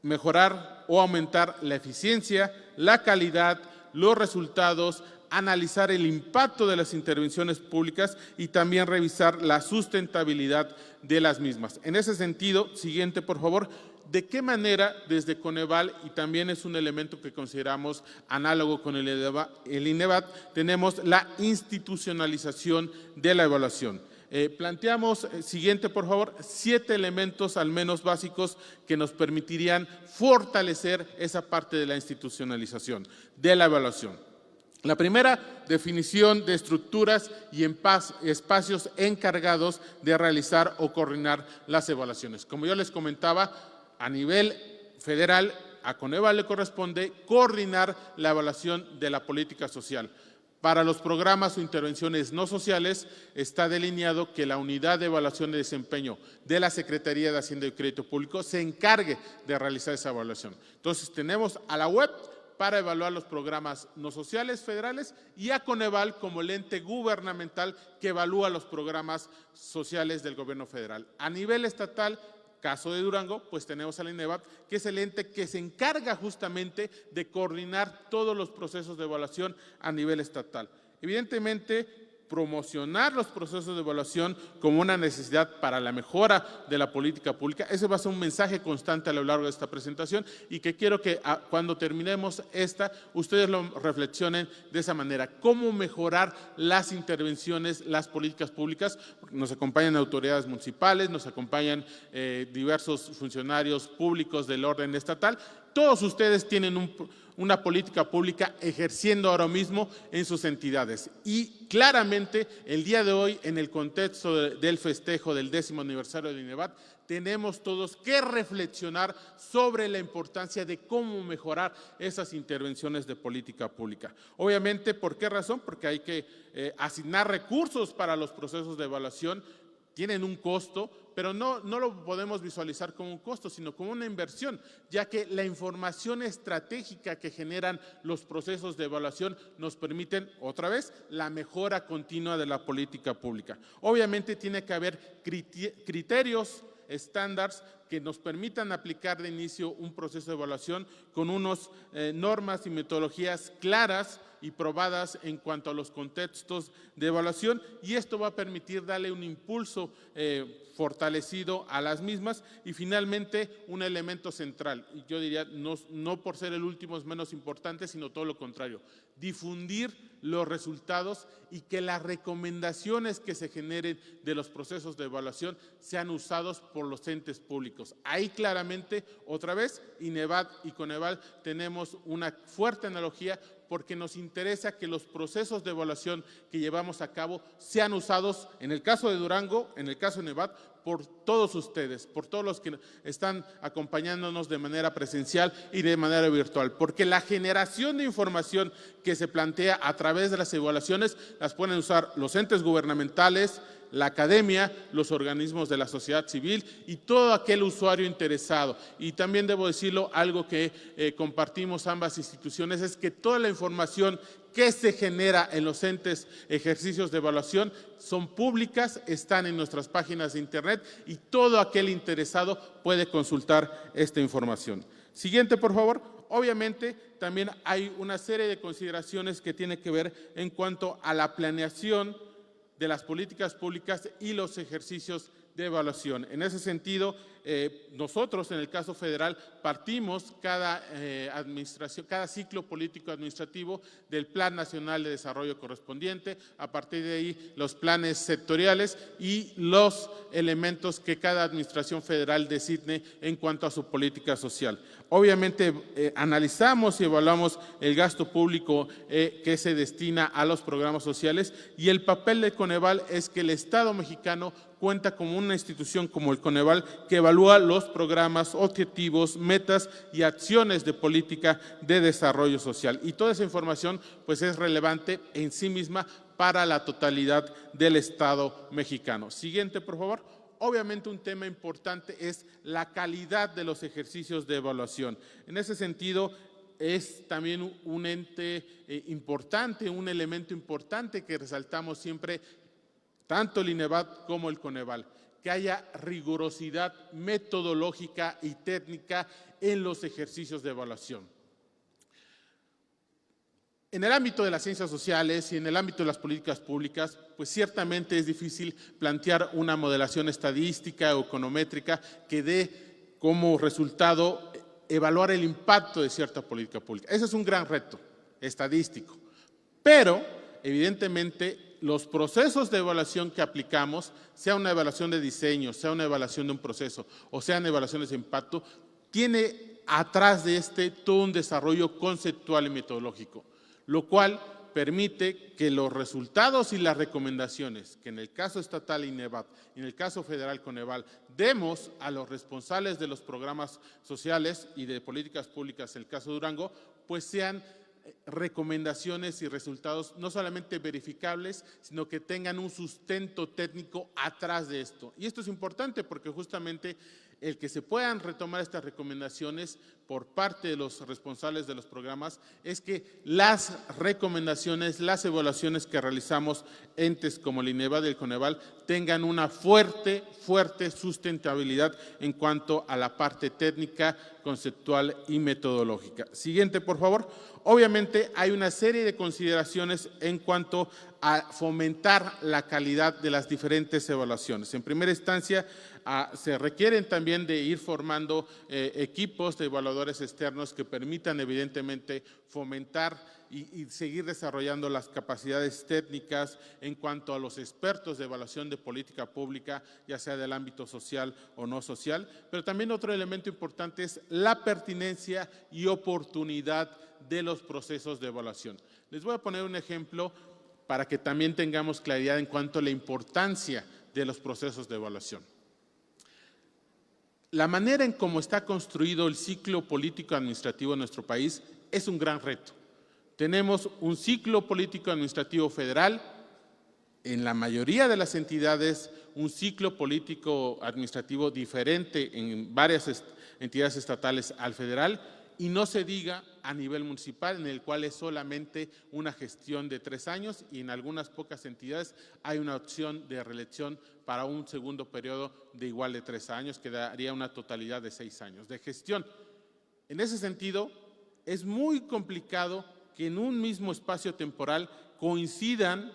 mejorar o aumentar la eficiencia, la calidad, los resultados, analizar el impacto de las intervenciones públicas y también revisar la sustentabilidad de las mismas. En ese sentido, siguiente por favor, ¿de qué manera desde Coneval, y también es un elemento que consideramos análogo con el INEVAT, tenemos la institucionalización de la evaluación? Planteamos, siguiente por favor, 7 elementos al menos básicos que nos permitirían fortalecer esa parte de la institucionalización de la evaluación. La primera, definición de estructuras y espacios encargados de realizar o coordinar las evaluaciones. Como yo les comentaba, a nivel federal, a Coneval le corresponde coordinar la evaluación de la política social. Para los programas o intervenciones no sociales, está delineado que la unidad de evaluación de desempeño de la Secretaría de Hacienda y Crédito Público se encargue de realizar esa evaluación. Entonces, tenemos a la web para evaluar los programas no sociales federales y a Coneval como el ente gubernamental que evalúa los programas sociales del gobierno federal. A nivel estatal, caso de Durango, pues tenemos al INEVAT, que es el ente que se encarga justamente de coordinar todos los procesos de evaluación a nivel estatal. Evidentemente, promocionar los procesos de evaluación como una necesidad para la mejora de la política pública. Ese va a ser un mensaje constante a lo largo de esta presentación y que quiero que cuando terminemos ustedes lo reflexionen de esa manera. ¿Cómo mejorar las intervenciones, las políticas públicas? Nos acompañan autoridades municipales, nos acompañan diversos funcionarios públicos del orden estatal. Todos ustedes tienen una política pública ejerciendo ahora mismo en sus entidades. Y claramente el día de hoy, en el contexto del festejo del 10º aniversario del INEVAP, tenemos todos que reflexionar sobre la importancia de cómo mejorar esas intervenciones de política pública. Obviamente, ¿por qué razón? Porque hay que asignar recursos para los procesos de evaluación. Tienen un costo, pero no lo podemos visualizar como un costo, sino como una inversión, ya que la información estratégica que generan los procesos de evaluación nos permiten, otra vez, la mejora continua de la política pública. Obviamente tiene que haber criterios, estándares que nos permitan aplicar de inicio un proceso de evaluación con unas normas y metodologías claras y probadas en cuanto a los contextos de evaluación, y esto va a permitir darle un impulso fortalecido a las mismas. Y finalmente, un elemento central, y yo diría no por ser el último es menos importante, sino todo lo contrario, difundir los resultados y que las recomendaciones que se generen de los procesos de evaluación sean usados por los entes públicos. Ahí claramente, otra vez, INEVAP y CONEVAL tenemos una fuerte analogía, porque nos interesa que los procesos de evaluación que llevamos a cabo sean usados, en el caso de Durango, en el caso de INEVAP, por todos ustedes, por todos los que están acompañándonos de manera presencial y de manera virtual, porque la generación de información que se plantea a través de las evaluaciones las pueden usar los entes gubernamentales, la academia, los organismos de la sociedad civil y todo aquel usuario interesado. Y también debo decirlo, algo que compartimos ambas instituciones, es que toda la información que se genera en los entes ejercicios de evaluación son públicas, están en nuestras páginas de internet y todo aquel interesado puede consultar esta información. Siguiente, por favor. Obviamente, también hay una serie de consideraciones que tienen que ver en cuanto a la planeación de las políticas públicas y los ejercicios de evaluación. En ese sentido, nosotros en el caso federal partimos cada ciclo político administrativo del Plan Nacional de Desarrollo correspondiente, a partir de ahí los planes sectoriales y los elementos que cada administración federal designe en cuanto a su política social. Obviamente analizamos y evaluamos el gasto público que se destina a los programas sociales, y el papel de CONEVAL es que el Estado mexicano cuenta como una institución como el CONEVAL que evalúa los programas, objetivos, metas y acciones de política de desarrollo social. Y toda esa información pues es relevante en sí misma para la totalidad del Estado mexicano. Siguiente, por favor. Obviamente un tema importante es la calidad de los ejercicios de evaluación. En ese sentido, es también un ente importante, un elemento importante que resaltamos siempre, tanto el INEVAP como el CONEVAL, que haya rigurosidad metodológica y técnica en los ejercicios de evaluación. En el ámbito de las ciencias sociales y en el ámbito de las políticas públicas, pues ciertamente es difícil plantear una modelación estadística o econométrica que dé como resultado evaluar el impacto de cierta política pública. Ese es un gran reto estadístico, pero evidentemente los procesos de evaluación que aplicamos, sea una evaluación de diseño, sea una evaluación de un proceso o sean evaluaciones de impacto, tiene atrás de todo un desarrollo conceptual y metodológico, lo cual permite que los resultados y las recomendaciones que en el caso estatal INEVAP y en el caso federal CONEVAL demos a los responsables de los programas sociales y de políticas públicas, en el caso de Durango, pues sean recomendaciones y resultados no solamente verificables, sino que tengan un sustento técnico atrás de esto. Y esto es importante porque justamente el que se puedan retomar estas recomendaciones por parte de los responsables de los programas es que las recomendaciones, las evaluaciones que realizamos entes como el INEVAD y el CONEVAL tengan una fuerte sustentabilidad en cuanto a la parte técnica, conceptual y metodológica. Siguiente, por favor. Obviamente hay una serie de consideraciones en cuanto a fomentar la calidad de las diferentes evaluaciones. En primera instancia, se requieren también de ir formando equipos de evaluadores externos que permitan evidentemente fomentar y seguir desarrollando las capacidades técnicas en cuanto a los expertos de evaluación de política pública, ya sea del ámbito social o no social. Pero también otro elemento importante es la pertinencia y oportunidad de los procesos de evaluación. Les voy a poner un ejemplo para que también tengamos claridad en cuanto a la importancia de los procesos de evaluación. La manera en cómo está construido el ciclo político administrativo en nuestro país es un gran reto. Tenemos un ciclo político administrativo federal, en la mayoría de las entidades un ciclo político administrativo diferente en varias entidades estatales al federal, y no se diga a nivel municipal, en el cual es solamente una gestión de 3 años y en algunas pocas entidades hay una opción de reelección para un segundo periodo de igual de 3 años, que daría una totalidad de 6 años de gestión. En ese sentido, es muy complicado que en un mismo espacio temporal coincidan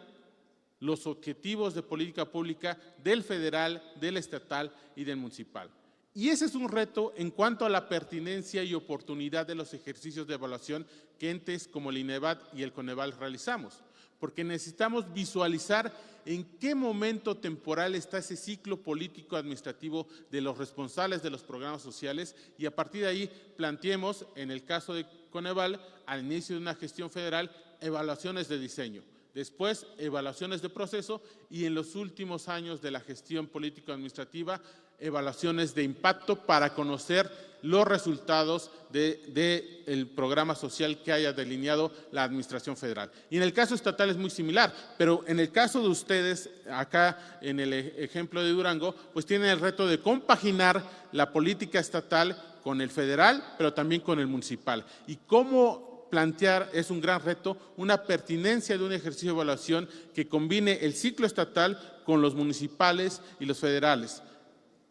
los objetivos de política pública del federal, del estatal y del municipal. Y ese es un reto en cuanto a la pertinencia y oportunidad de los ejercicios de evaluación que entes como el INEVAD y el CONEVAL realizamos, porque necesitamos visualizar en qué momento temporal está ese ciclo político administrativo de los responsables de los programas sociales y a partir de ahí planteemos, en el caso de CONEVAL, al inicio de una gestión federal, evaluaciones de diseño. Después, evaluaciones de proceso y en los últimos años de la gestión político-administrativa, evaluaciones de impacto para conocer los resultados del programa social que haya delineado la Administración Federal. Y en el caso estatal es muy similar, pero en el caso de ustedes, acá en el ejemplo de Durango, pues tienen el reto de compaginar la política estatal con el federal, pero también con el municipal. Y cómo plantear, es un gran reto, una pertinencia de un ejercicio de evaluación que combine el ciclo estatal con los municipales y los federales.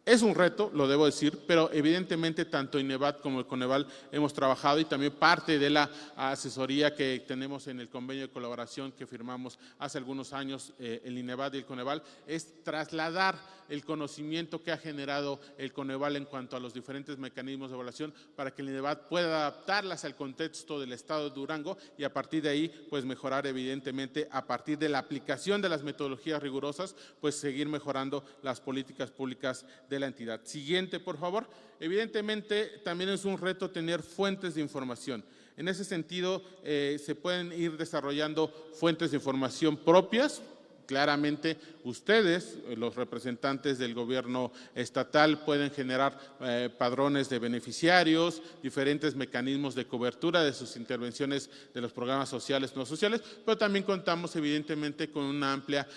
Es un reto, lo debo decir, pero evidentemente tanto INEVAD como el CONEVAL hemos trabajado y también parte de la asesoría que tenemos en el convenio de colaboración que firmamos hace algunos años el INEVAD y el CONEVAL es trasladar el conocimiento que ha generado el CONEVAL en cuanto a los diferentes mecanismos de evaluación para que el INEVAD pueda adaptarlas al contexto del estado de Durango y a partir de ahí pues mejorar evidentemente a partir de la aplicación de las metodologías rigurosas pues seguir mejorando las políticas públicas de la entidad. Siguiente, por favor. Evidentemente, también es un reto tener fuentes de información. En ese sentido, se pueden ir desarrollando fuentes de información propias. Claramente, ustedes, los representantes del gobierno estatal, pueden generar padrones de beneficiarios, diferentes mecanismos de cobertura de sus intervenciones de los programas sociales, no sociales, pero también contamos, evidentemente, con una amplia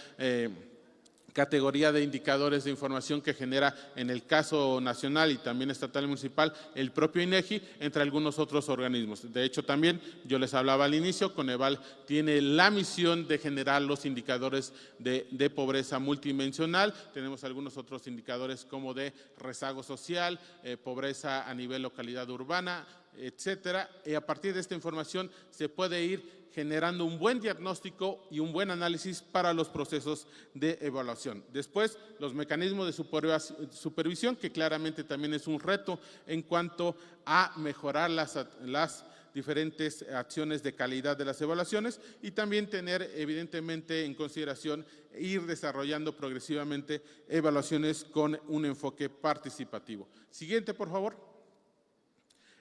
categoría de indicadores de información que genera en el caso nacional y también estatal y municipal el propio INEGI, entre algunos otros organismos. De hecho, también yo les hablaba al inicio, CONEVAL tiene la misión de generar los indicadores de pobreza multidimensional. Tenemos algunos otros indicadores como de rezago social, pobreza a nivel localidad urbana, etcétera. Y a partir de esta información se puede ir generando un buen diagnóstico y un buen análisis para los procesos de evaluación. Después, los mecanismos de supervisión, que claramente también es un reto en cuanto a mejorar las diferentes acciones de calidad de las evaluaciones y también tener evidentemente en consideración ir desarrollando progresivamente evaluaciones con un enfoque participativo. Siguiente, por favor.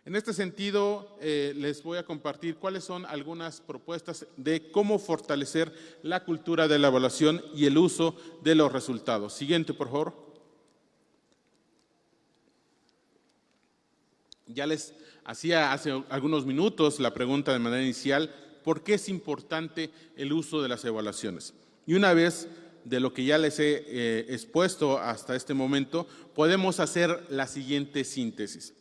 En este sentido, les voy a compartir cuáles son algunas propuestas de cómo fortalecer la cultura de la evaluación y el uso de los resultados. Siguiente, por favor. Ya les hacía hace algunos minutos la pregunta de manera inicial, ¿por qué es importante el uso de las evaluaciones? Y una vez de lo que ya les he expuesto hasta este momento, podemos hacer la siguiente síntesis.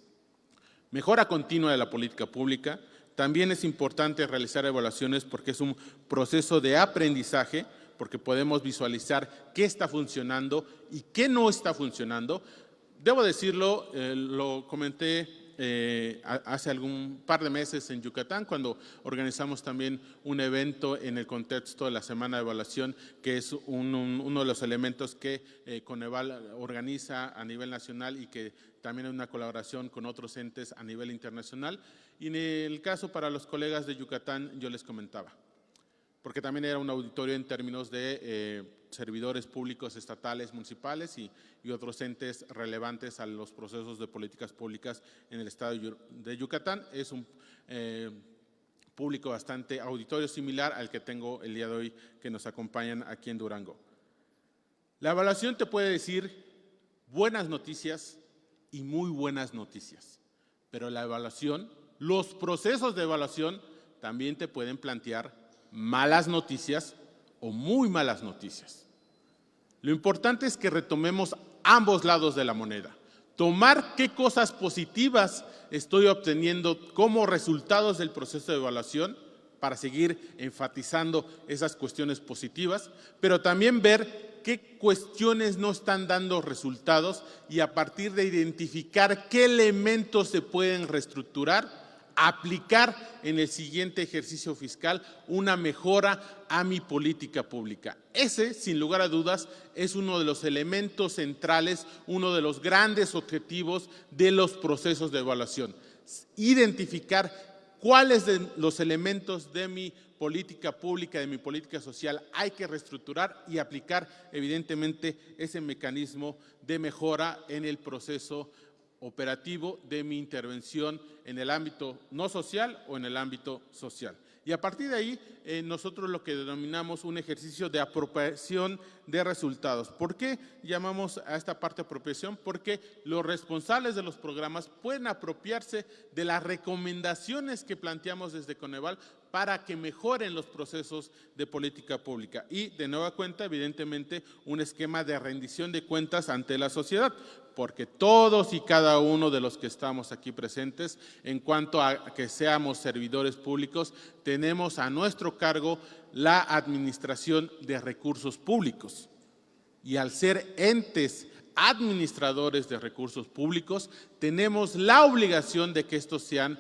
Mejora continua de la política pública. También es importante realizar evaluaciones porque es un proceso de aprendizaje, porque podemos visualizar qué está funcionando y qué no está funcionando. Debo decirlo, lo comenté hace algún par de meses en Yucatán, cuando organizamos también un evento en el contexto de la Semana de Evaluación, que es uno de los elementos que Coneval organiza a nivel nacional y que también es una colaboración con otros entes a nivel internacional. Y en el caso para los colegas de Yucatán, yo les comentaba, porque también era un auditorio en términos de servidores públicos estatales, municipales y otros entes relevantes a los procesos de políticas públicas en el estado de Yucatán. Es un público bastante auditorio similar al que tengo el día de hoy que nos acompañan aquí en Durango. La evaluación te puede decir buenas noticias y muy buenas noticias, pero la evaluación, los procesos de evaluación también te pueden plantear malas noticias o muy malas noticias. Lo importante es que retomemos ambos lados de la moneda. Tomar qué cosas positivas estoy obteniendo como resultados del proceso de evaluación para seguir enfatizando esas cuestiones positivas, pero también ver qué cuestiones no están dando resultados y a partir de identificar qué elementos se pueden reestructurar, aplicar en el siguiente ejercicio fiscal una mejora a mi política pública. Ese, sin lugar a dudas, es uno de los elementos centrales, uno de los grandes objetivos de los procesos de evaluación. Identificar cuáles de los elementos de mi política pública, de mi política social hay que reestructurar y aplicar evidentemente ese mecanismo de mejora en el proceso operativo de mi intervención en el ámbito no social o en el ámbito social. Y a partir de ahí, nosotros lo que denominamos un ejercicio de apropiación de resultados. ¿Por qué llamamos a esta parte apropiación? Porque los responsables de los programas pueden apropiarse de las recomendaciones que planteamos desde Coneval para que mejoren los procesos de política pública. Y de nueva cuenta, evidentemente, un esquema de rendición de cuentas ante la sociedad, porque todos y cada uno de los que estamos aquí presentes, en cuanto a que seamos servidores públicos, tenemos a nuestro cargo la administración de recursos públicos. Y al ser entes administradores de recursos públicos, tenemos la obligación de que estos sean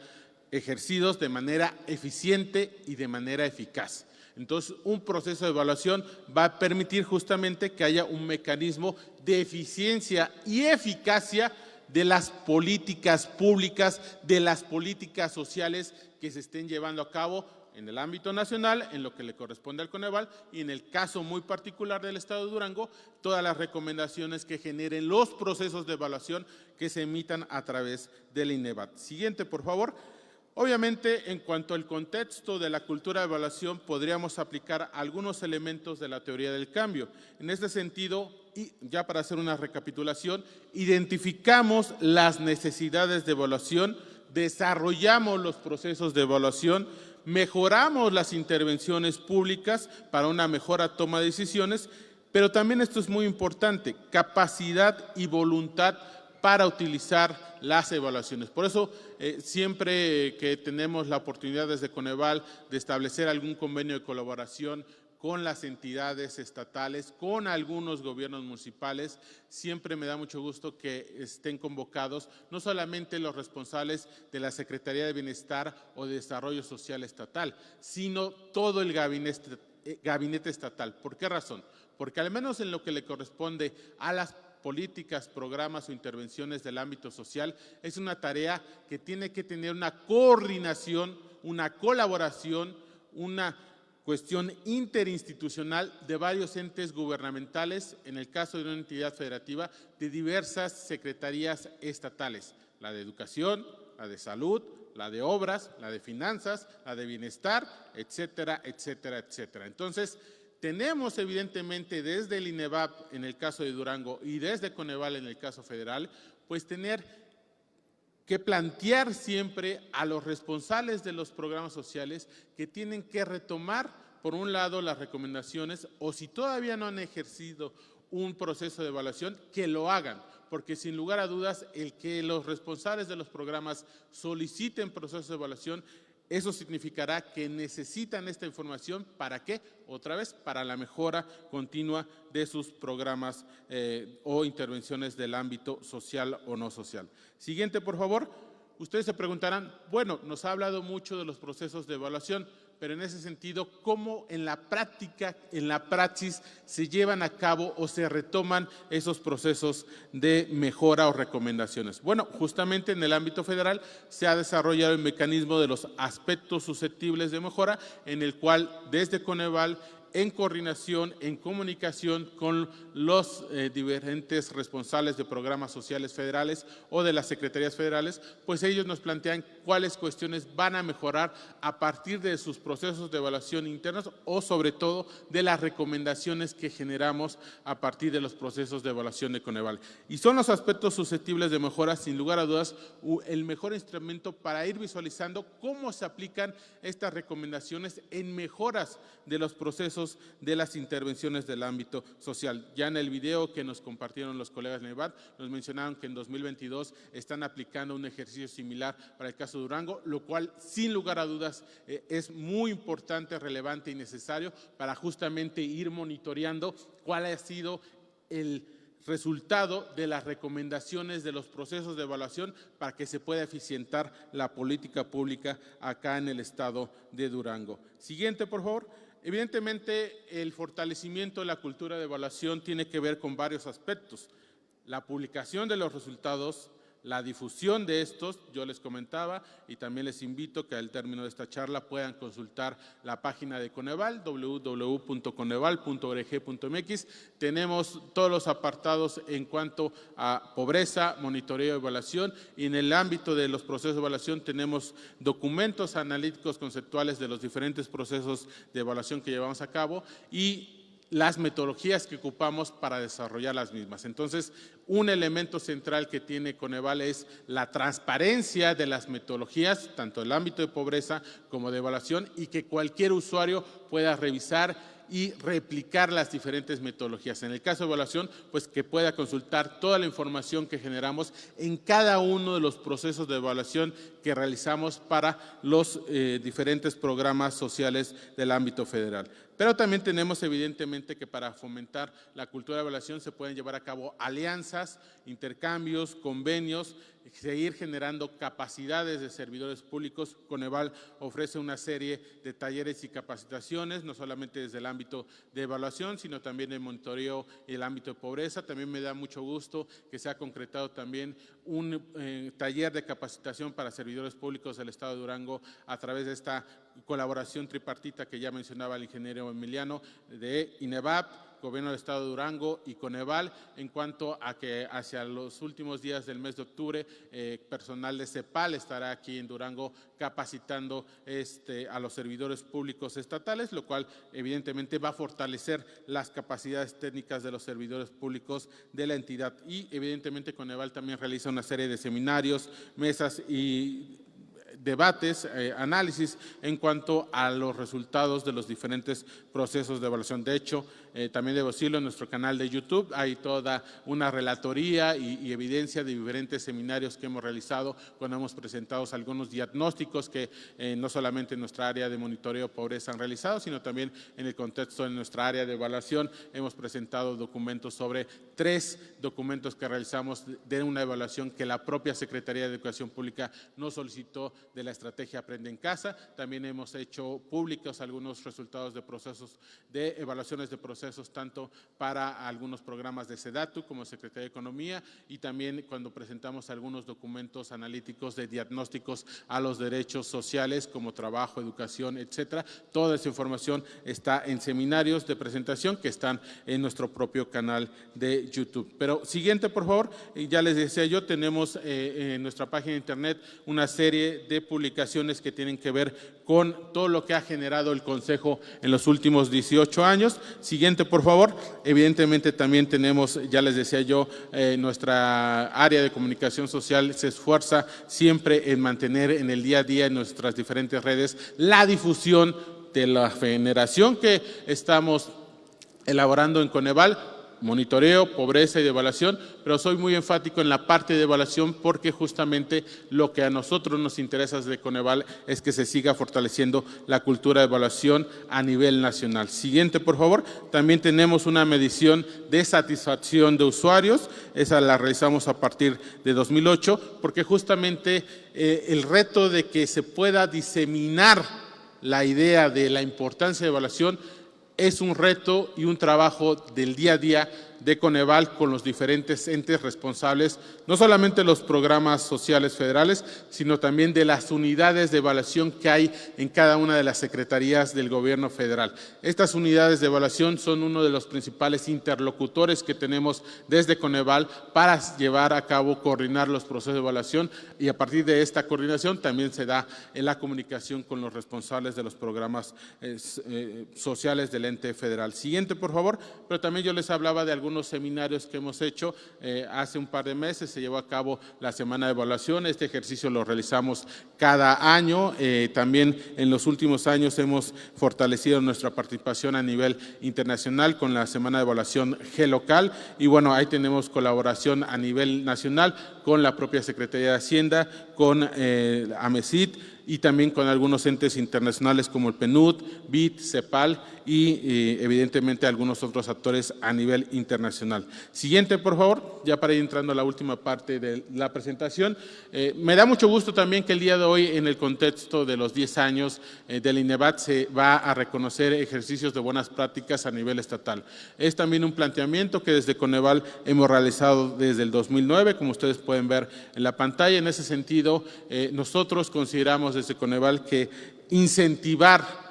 ejercidos de manera eficiente y de manera eficaz. Entonces, un proceso de evaluación va a permitir justamente que haya un mecanismo de eficiencia y eficacia de las políticas públicas, de las políticas sociales que se estén llevando a cabo en el ámbito nacional, en lo que le corresponde al Coneval, y en el caso muy particular del Estado de Durango, todas las recomendaciones que generen los procesos de evaluación que se emitan a través del INEVAP. Siguiente, por favor. Obviamente, en cuanto al contexto de la cultura de evaluación, podríamos aplicar algunos elementos de la teoría del cambio. En este sentido, y ya para hacer una recapitulación, identificamos las necesidades de evaluación, desarrollamos los procesos de evaluación, mejoramos las intervenciones públicas para una mejor toma de decisiones, pero también esto es muy importante, capacidad y voluntad para utilizar las evaluaciones. Por eso, siempre que tenemos la oportunidad desde Coneval de establecer algún convenio de colaboración con las entidades estatales, con algunos gobiernos municipales, siempre me da mucho gusto que estén convocados no solamente los responsables de la Secretaría de Bienestar o de Desarrollo Social Estatal, sino todo el gabinete estatal. ¿Por qué razón? Porque al menos en lo que le corresponde a las políticas, programas o intervenciones del ámbito social, es una tarea que tiene que tener una coordinación, una colaboración, una cuestión interinstitucional de varios entes gubernamentales, en el caso de una entidad federativa, de diversas secretarías estatales, la de Educación, la de Salud, la de Obras, la de Finanzas, la de Bienestar, etcétera, etcétera, etcétera. Entonces, tenemos evidentemente desde el INEVAP en el caso de Durango y desde Coneval en el caso federal, pues tener que plantear siempre a los responsables de los programas sociales que tienen que retomar por un lado, las recomendaciones, o si todavía no han ejercido un proceso de evaluación, que lo hagan, porque sin lugar a dudas, el que los responsables de los programas soliciten procesos de evaluación, eso significará que necesitan esta información. ¿Para qué? Otra vez, para la mejora continua de sus programas o intervenciones del ámbito social o no social. Siguiente, por favor. Ustedes se preguntarán, bueno, nos ha hablado mucho de los procesos de evaluación, pero en ese sentido, ¿cómo en la práctica, en la praxis, se llevan a cabo o se retoman esos procesos de mejora o recomendaciones? Bueno, justamente en el ámbito federal se ha desarrollado el mecanismo de los aspectos susceptibles de mejora, en el cual desde Coneval, en coordinación, en comunicación con los diferentes responsables de programas sociales federales o de las secretarías federales, pues ellos nos plantean cuáles cuestiones van a mejorar a partir de sus procesos de evaluación internos o sobre todo de las recomendaciones que generamos a partir de los procesos de evaluación de Coneval. Y son los aspectos susceptibles de mejora, sin lugar a dudas, el mejor instrumento para ir visualizando cómo se aplican estas recomendaciones en mejoras de los procesos de las intervenciones del ámbito social. Ya en el video que nos compartieron los colegas de INEVAP, nos mencionaron que en 2022 están aplicando un ejercicio similar para el caso de Durango, lo cual sin lugar a dudas es muy importante, relevante y necesario para justamente ir monitoreando cuál ha sido el resultado de las recomendaciones de los procesos de evaluación para que se pueda eficientar la política pública acá en el estado de Durango. Siguiente, por favor. Evidentemente, el fortalecimiento de la cultura de evaluación tiene que ver con varios aspectos. La publicación de los resultados, la difusión de estos, yo les comentaba, y también les invito que al término de esta charla puedan consultar la página de Coneval, www.coneval.org.mx. Tenemos todos los apartados en cuanto a pobreza, monitoreo y evaluación, y en el ámbito de los procesos de evaluación tenemos documentos analíticos conceptuales de los diferentes procesos de evaluación que llevamos a cabo y las metodologías que ocupamos para desarrollar las mismas. Entonces, un elemento central que tiene Coneval es la transparencia de las metodologías, tanto del ámbito de pobreza como de evaluación, y que cualquier usuario pueda revisar y replicar las diferentes metodologías. En el caso de evaluación, pues que pueda consultar toda la información que generamos en cada uno de los procesos de evaluación que realizamos para los diferentes programas sociales del ámbito federal. Pero también tenemos evidentemente que para fomentar la cultura de evaluación se pueden llevar a cabo alianzas, intercambios, convenios, seguir generando capacidades de servidores públicos. Coneval ofrece una serie de talleres y capacitaciones, no solamente desde el ámbito de evaluación, sino también el monitoreo y el ámbito de pobreza. También me da mucho gusto que se ha concretado también un taller de capacitación para servidores públicos del Estado de Durango a través de esta colaboración tripartita que ya mencionaba el ingeniero Emiliano de INEVAP, Gobierno del Estado de Durango y Coneval, en cuanto a que hacia los últimos días del mes de octubre, personal de CEPAL estará aquí en Durango capacitando a los servidores públicos estatales, lo cual evidentemente va a fortalecer las capacidades técnicas de los servidores públicos de la entidad. Y evidentemente Coneval también realiza una serie de seminarios, mesas y debates, análisis en cuanto a los resultados de los diferentes procesos de evaluación. De hecho, también debo decirlo, en nuestro canal de YouTube hay toda una relatoría y evidencia de diferentes seminarios que hemos realizado cuando hemos presentado algunos diagnósticos que no solamente en nuestra área de monitoreo pobreza han realizado, sino también en el contexto de nuestra área de evaluación. Hemos presentado documentos sobre 3 documentos que realizamos de una evaluación que la propia Secretaría de Educación Pública nos solicitó de la estrategia Aprende en Casa. También hemos hecho públicos algunos resultados de procesos de evaluaciones de procesos tanto para algunos programas de SEDATU como Secretaría de Economía y también cuando presentamos algunos documentos analíticos de diagnósticos a los derechos sociales como trabajo, educación, etcétera. Toda esa información está en seminarios de presentación que están en nuestro propio canal de YouTube. Pero siguiente, por favor. Ya les decía yo, tenemos en nuestra página de internet una serie de publicaciones que tienen que ver con todo lo que ha generado el Consejo en los últimos 18 años. Siguiente, por favor. Evidentemente también tenemos, ya les decía yo, nuestra área de comunicación social se esfuerza siempre en mantener en el día a día en nuestras diferentes redes la difusión de la generación que estamos elaborando en Coneval, monitoreo, pobreza y de evaluación, pero soy muy enfático en la parte de evaluación porque justamente lo que a nosotros nos interesa desde Coneval es que se siga fortaleciendo la cultura de evaluación a nivel nacional. Siguiente, por favor. También tenemos una medición de satisfacción de usuarios, esa la realizamos a partir de 2008, porque justamente el reto de que se pueda diseminar la idea de la importancia de evaluación es un reto y un trabajo del día a día de Coneval con los diferentes entes responsables, no solamente los programas sociales federales, sino también de las unidades de evaluación que hay en cada una de las secretarías del gobierno federal. Estas unidades de evaluación son uno de los principales interlocutores que tenemos desde Coneval para llevar a cabo, coordinar los procesos de evaluación, y a partir de esta coordinación también se da en la comunicación con los responsables de los programas sociales del ente federal. Siguiente, por favor. Pero también yo les hablaba de algunos seminarios que hemos hecho. Hace un par de meses se llevó a cabo la semana de evaluación. Este ejercicio lo realizamos cada año. También en los últimos años hemos fortalecido nuestra participación a nivel internacional con la semana de evaluación G-Local, y bueno, ahí tenemos colaboración a nivel nacional con la propia Secretaría de Hacienda, con AMECIT, y también con algunos entes internacionales como el PNUD, BID, CEPAL y evidentemente algunos otros actores a nivel internacional. Siguiente, por favor, ya para ir entrando a la última parte de la presentación. Me da mucho gusto también que el día de hoy, en el contexto de los 10 años del INEVAP, se va a reconocer ejercicios de buenas prácticas a nivel estatal. Es también un planteamiento que desde Coneval hemos realizado desde el 2009, como ustedes pueden ver en la pantalla. En ese sentido, nosotros consideramos desde Coneval que incentivar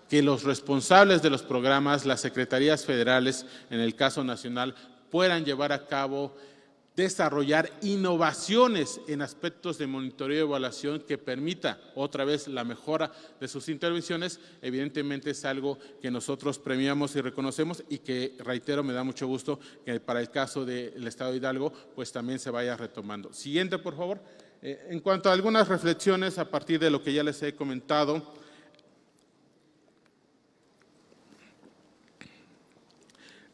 que los responsables de los programas, las secretarías federales, en el caso nacional, puedan llevar a cabo, desarrollar innovaciones en aspectos de monitoreo y evaluación que permita otra vez la mejora de sus intervenciones, evidentemente es algo que nosotros premiamos y reconocemos, y que, reitero, me da mucho gusto que para el caso del Estado de Hidalgo pues también se vaya retomando. Siguiente, por favor. En cuanto a algunas reflexiones a partir de lo que ya les he comentado,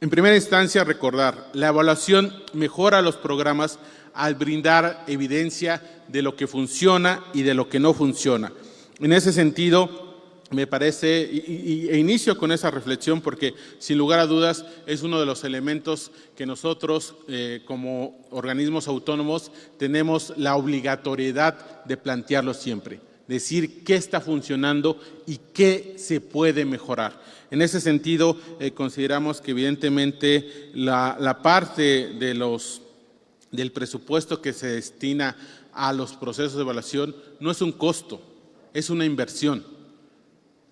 en primera instancia recordar, la evaluación mejora los programas al brindar evidencia de lo que funciona y de lo que no funciona. En ese sentido, me parece, e inicio con esa reflexión porque sin lugar a dudas es uno de los elementos que nosotros como organismos autónomos tenemos la obligatoriedad de plantearlo siempre, decir qué está funcionando y qué se puede mejorar. En ese sentido, consideramos que evidentemente la parte del presupuesto que se destina a los procesos de evaluación no es un costo, es una inversión.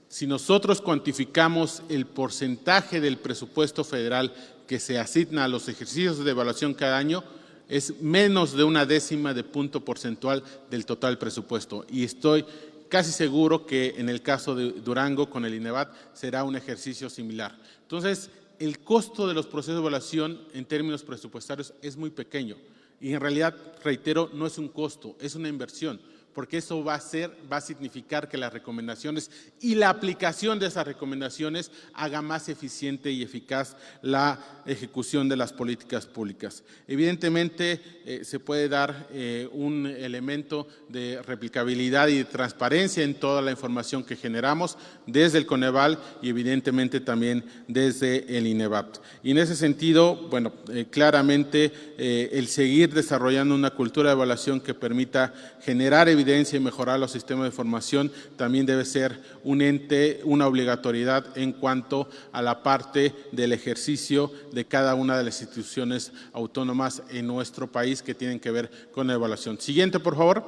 Si nosotros cuantificamos el porcentaje del presupuesto federal que se asigna a los ejercicios de evaluación cada año, es menos de 0,1 de punto porcentual del total presupuesto. Y estoy casi seguro que en el caso de Durango con el INEVAP será un ejercicio similar. Entonces, el costo de los procesos de evaluación en términos presupuestarios es muy pequeño. Y en realidad, reitero, no es un costo, es una inversión, porque eso va a significar que las recomendaciones y la aplicación de esas recomendaciones haga más eficiente y eficaz la ejecución de las políticas públicas. Evidentemente, se puede dar un elemento de replicabilidad y de transparencia en toda la información que generamos desde el Coneval y evidentemente también desde el INEVAP. Y en ese sentido, bueno, claramente el seguir desarrollando una cultura de evaluación que permita generar evidencia y mejorar los sistemas de formación también debe ser un ente, una obligatoriedad en cuanto a la parte del ejercicio de cada una de las instituciones autónomas en nuestro país que tienen que ver con la evaluación. Siguiente, por favor.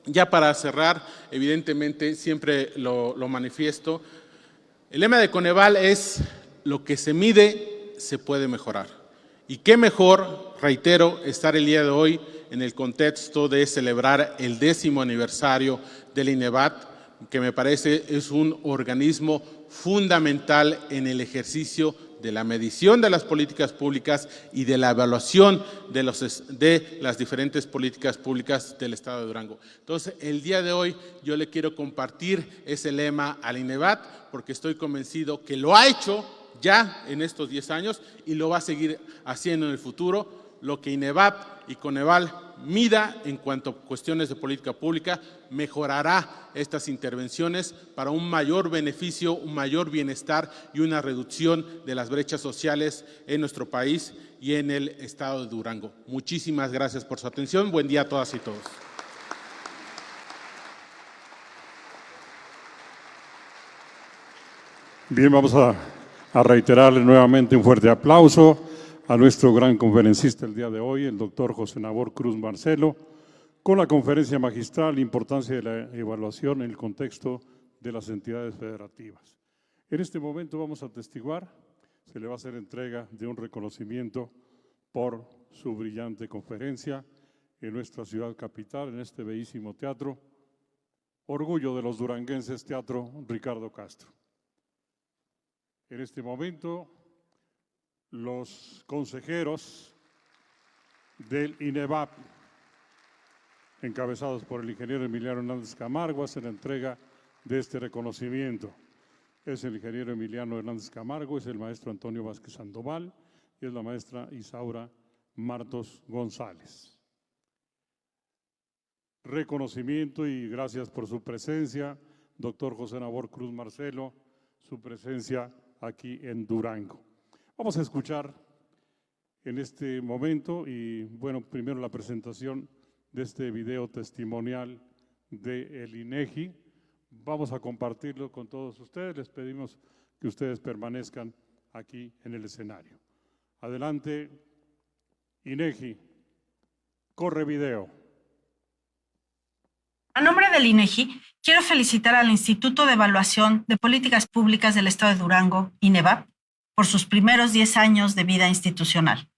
Ya para cerrar, evidentemente siempre lo manifiesto, el lema de Coneval es: lo que se mide se puede mejorar. Y qué mejor, reitero, estar el día de hoy en el contexto de celebrar el 10º aniversario del INEVAP, que me parece es un organismo fundamental en el ejercicio de la medición de las políticas públicas y de la evaluación de las diferentes políticas públicas del Estado de Durango. Entonces, el día de hoy yo le quiero compartir ese lema al INEVAP, porque estoy convencido que lo ha hecho ya en estos 10 años y lo va a seguir haciendo en el futuro. Lo que INEVAP y Coneval mida en cuanto a cuestiones de política pública mejorará estas intervenciones para un mayor beneficio, un mayor bienestar y una reducción de las brechas sociales en nuestro país y en el Estado de Durango. Muchísimas gracias por su atención. Buen día a todas y todos. Bien, vamos a reiterarle nuevamente un fuerte aplauso a nuestro gran conferencista el día de hoy, el doctor José Nabor Cruz Marcelo, con la conferencia magistral Importancia de la evaluación en el contexto de las entidades federativas. En este momento vamos a atestiguar, se le va a hacer entrega de un reconocimiento por su brillante conferencia en nuestra ciudad capital, en este bellísimo teatro, orgullo de los duranguenses, Teatro Ricardo Castro. En este momento, los consejeros del INEVAP, encabezados por el ingeniero Emiliano Hernández Camargo, hacen la entrega de este reconocimiento. Es el ingeniero Emiliano Hernández Camargo, es el maestro Antonio Vázquez Sandoval y es la maestra Isaura Martos González. Reconocimiento y gracias por su presencia, doctor José Nabor Cruz Marcelo, su presencia aquí en Durango. Vamos a escuchar en este momento y, bueno, primero la presentación de este video testimonial del INEGI. Vamos a compartirlo con todos ustedes. Les pedimos que ustedes permanezcan aquí en el escenario. Adelante, INEGI. Corre video. A nombre del INEGI, quiero felicitar al Instituto de Evaluación de Políticas Públicas del Estado de Durango, INEVAP, por sus primeros 10 años de vida institucional.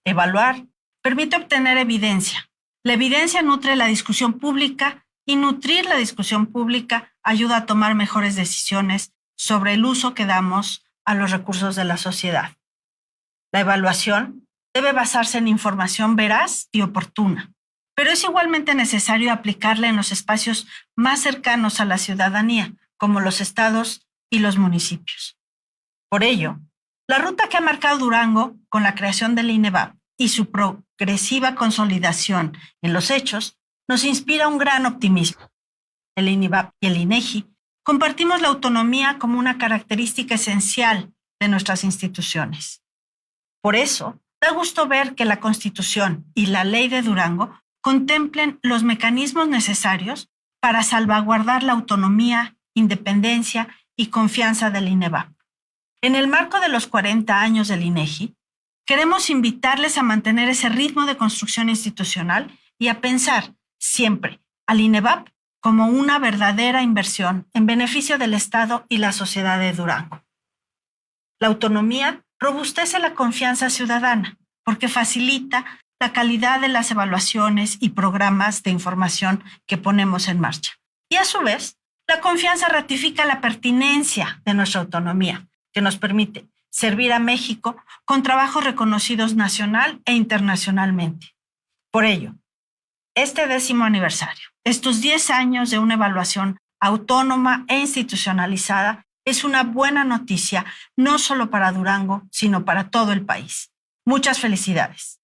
Evaluar permite obtener evidencia. La evidencia nutre la discusión pública y nutrir la discusión pública ayuda a tomar mejores decisiones sobre el uso que damos a los recursos de la sociedad. La evaluación debe basarse en información veraz y oportuna, pero es igualmente necesario aplicarla en los espacios más cercanos a la ciudadanía, como los estados y los municipios. Por ello, la ruta que ha marcado Durango con la creación del INEVAP y su progresiva consolidación en los hechos nos inspira un gran optimismo. El INEVAP y el INEGI compartimos la autonomía como una característica esencial de nuestras instituciones. Por eso, da gusto ver que la Constitución y la Ley de Durango contemplen los mecanismos necesarios para salvaguardar la autonomía, independencia y confianza del INEVAP. En el marco de los 40 años del INEGI, queremos invitarles a mantener ese ritmo de construcción institucional y a pensar siempre al INEVAP como una verdadera inversión en beneficio del Estado y la sociedad de Durango. La autonomía robustece la confianza ciudadana porque facilita la calidad de las evaluaciones y programas de información que ponemos en marcha. Y a su vez, la confianza ratifica la pertinencia de nuestra autonomía, que nos permite servir a México con trabajos reconocidos nacional e internacionalmente. Por ello, este 10º aniversario, estos 10 años de una evaluación autónoma e institucionalizada, es una buena noticia no solo para Durango, sino para todo el país. Muchas felicidades.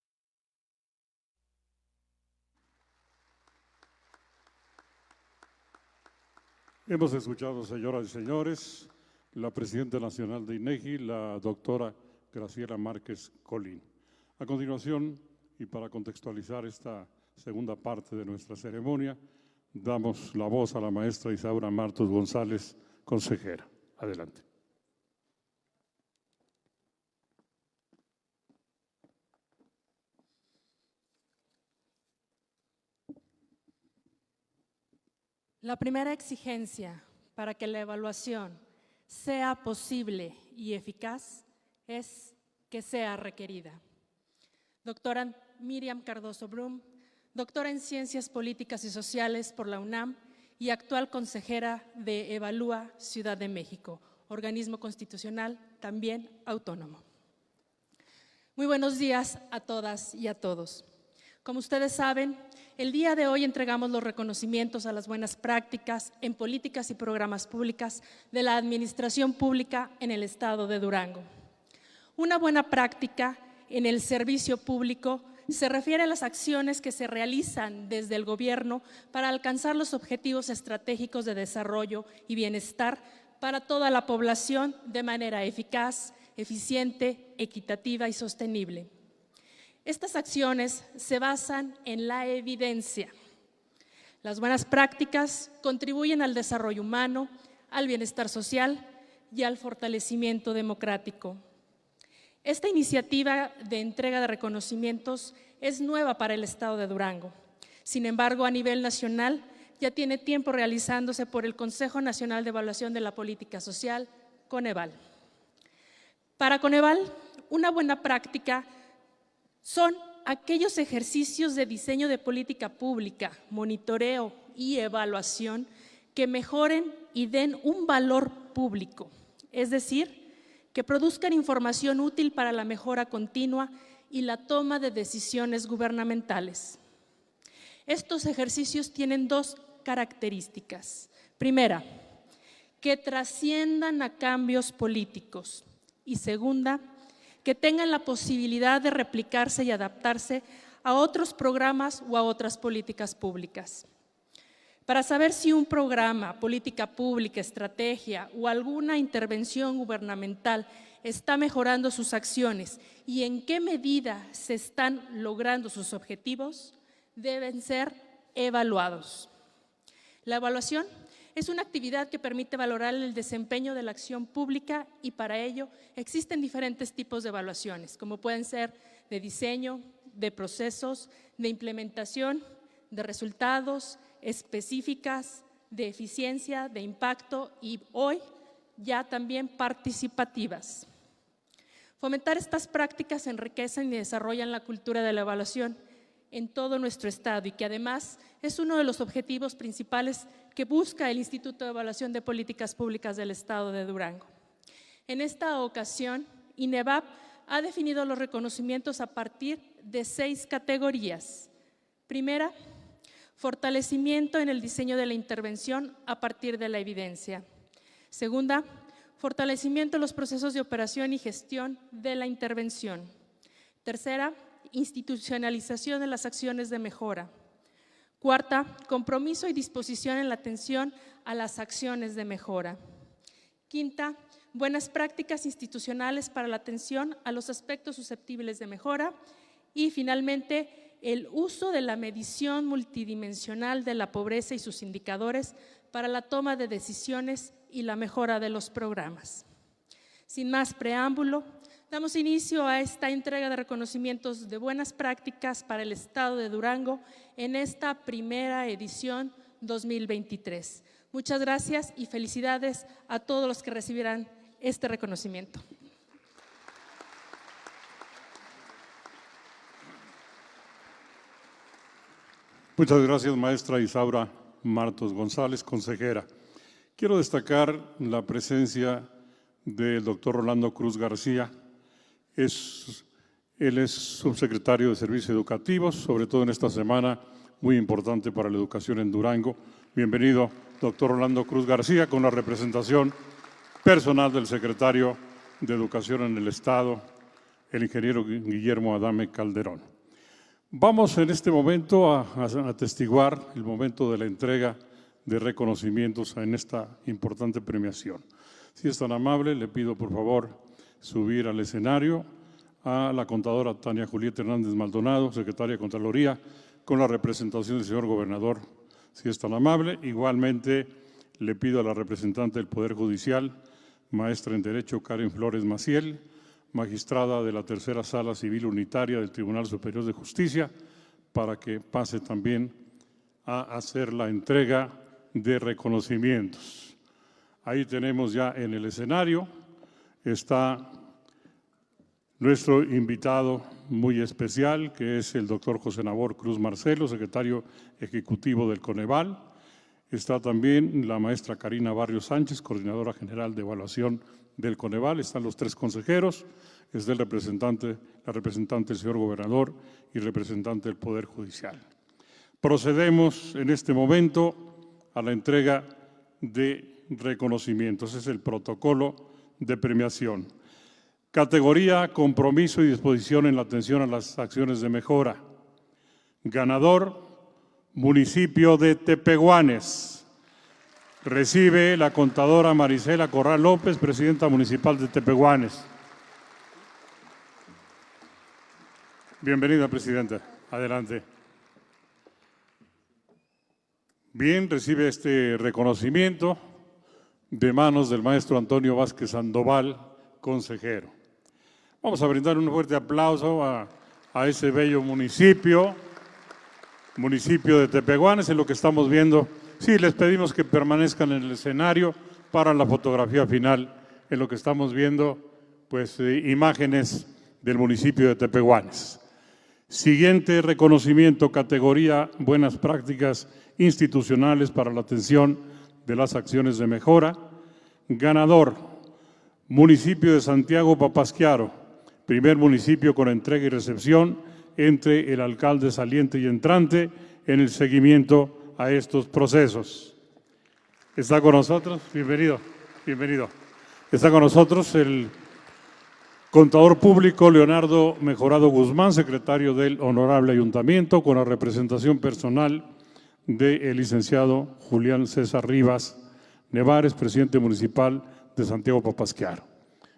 Hemos escuchado, señoras y señores, la presidenta nacional de INEGI, la doctora Graciela Márquez Colín. A continuación, y para contextualizar esta segunda parte de nuestra ceremonia, damos la voz a la maestra Isaura Martos González, consejera. Adelante. La primera exigencia para que la evaluación sea posible y eficaz es que sea requerida. Doctora Miriam Cardoso Brum, doctora en Ciencias Políticas y Sociales por la UNAM y actual consejera de Evalúa Ciudad de México. organismo constitucional también autónomo. Muy buenos días a todas y a todos. Como ustedes saben, el día de hoy entregamos los reconocimientos a las buenas prácticas en políticas y programas públicas de la administración pública en el estado de Durango. Una buena práctica en el servicio público se refiere a las acciones que se realizan desde el gobierno para alcanzar los objetivos estratégicos de desarrollo y bienestar para toda la población de manera eficaz, eficiente, equitativa y sostenible. Estas acciones se basan en la evidencia. Las buenas prácticas contribuyen al desarrollo humano, al bienestar social y al fortalecimiento democrático. Esta iniciativa de entrega de reconocimientos es nueva para el estado de Durango. Sin embargo, a nivel nacional ya tiene tiempo realizándose por el Consejo Nacional de Evaluación de la Política Social, Coneval. Para Coneval, una buena práctica son aquellos ejercicios de diseño de política pública, monitoreo y evaluación que mejoren y den un valor público, es decir, que produzcan información útil para la mejora continua y la toma de decisiones gubernamentales. Estos ejercicios tienen dos características. Primera, que trasciendan a cambios políticos y segunda, que tengan la posibilidad de replicarse y adaptarse a otros programas o a otras políticas públicas. Para saber si un programa, política pública, estrategia o alguna intervención gubernamental está mejorando sus acciones y en qué medida se están logrando sus objetivos, deben ser evaluados. La evaluación es una actividad que permite valorar el desempeño de la acción pública y para ello existen diferentes tipos de evaluaciones, como pueden ser de diseño, de procesos, de implementación, de resultados, específicas, de eficiencia, de impacto y hoy ya también participativas. Fomentar estas prácticas enriquecen y desarrollan la cultura de la evaluación en todo nuestro estado y que además es uno de los objetivos principales que busca el Instituto de Evaluación de Políticas Públicas del estado de Durango. En esta ocasión, INEVAP ha definido los reconocimientos a partir de 6 categorías. Primera, fortalecimiento en el diseño de la intervención a partir de la evidencia. Segunda, fortalecimiento en los procesos de operación y gestión de la intervención. Tercera, institucionalización de las acciones de mejora. Cuarta, compromiso y disposición en la atención a las acciones de mejora. Quinta, buenas prácticas institucionales para la atención a los aspectos susceptibles de mejora. Y finalmente, el uso de la medición multidimensional de la pobreza y sus indicadores para la toma de decisiones y la mejora de los programas. Sin más preámbulo, damos inicio a esta entrega de reconocimientos de buenas prácticas para el estado de Durango en esta primera edición 2023. Muchas gracias y felicidades a todos los que recibirán este reconocimiento. Muchas gracias, maestra Isaura Martos González, consejera. Quiero destacar la presencia del doctor Rolando Cruz García. Él es subsecretario de Servicios Educativos, sobre todo en esta semana muy importante para la educación en Durango. Bienvenido, doctor Rolando Cruz García, con la representación personal del secretario de Educación en el Estado, el ingeniero Guillermo Adame Calderón. Vamos en este momento a atestiguar el momento de la entrega de reconocimientos en esta importante premiación. Si es tan amable, le pido por favor subir al escenario a la contadora Tania Julieta Hernández Maldonado, secretaria de Contraloría, con la representación del señor gobernador, si es tan amable. Igualmente le pido a la representante del Poder Judicial, maestra en Derecho Karen Flores Maciel, magistrada de la Tercera Sala Civil Unitaria del Tribunal Superior de Justicia, para que pase también a hacer la entrega de reconocimientos. Ahí tenemos ya en el escenario, está nuestro invitado muy especial, que es el doctor José Nabor Cruz Marcelo, secretario ejecutivo del Coneval. Está también la maestra Karina Barrios Sánchez, coordinadora general de evaluación del Coneval. Están los 3 consejeros, está la representante del señor gobernador y representante del Poder Judicial. Procedemos en este momento a la entrega de reconocimientos. Es el protocolo de premiación. Categoría, compromiso y disposición en la atención a las acciones de mejora. Ganador, municipio de Tepehuanes. Recibe la contadora Marisela Corral López, presidenta municipal de Tepehuanes. Bienvenida, presidenta. Adelante. Bien, recibe este reconocimiento de manos del maestro Antonio Vázquez Sandoval, consejero. Vamos a brindar un fuerte aplauso a ese bello municipio de Tepehuanes, en lo que estamos viendo. Sí, les pedimos que permanezcan en el escenario para la fotografía final, en lo que estamos viendo, pues, imágenes del municipio de Tepehuanes. Siguiente reconocimiento, categoría Buenas Prácticas Institucionales para la atención de las acciones de mejora. Ganador, municipio de Santiago Papasquiaro, primer municipio con entrega y recepción entre el alcalde saliente y entrante en el seguimiento a estos procesos. Está con nosotros, bienvenido. Está con nosotros el contador público Leonardo Mejorado Guzmán, secretario del Honorable Ayuntamiento, con la representación personal del licenciado Julián César Rivas Nevares, presidente municipal de Santiago Papasquiaro.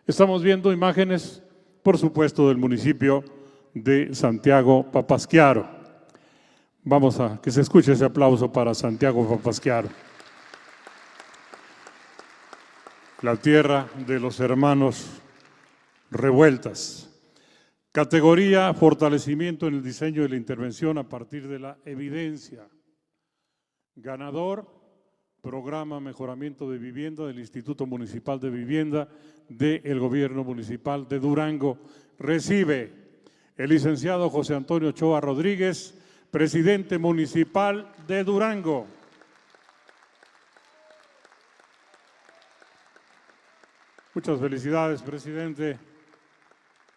Estamos viendo imágenes, por supuesto, del municipio de Santiago Papasquiaro. Vamos a que se escuche ese aplauso para Santiago Papasquiaro. La tierra de los hermanos revueltas. Categoría fortalecimiento en el diseño de la intervención a partir de la evidencia. Ganador, programa mejoramiento de vivienda del Instituto Municipal de Vivienda del Gobierno Municipal de Durango. Recibe el licenciado José Antonio Ochoa Rodríguez, presidente municipal de Durango. Muchas felicidades, presidente.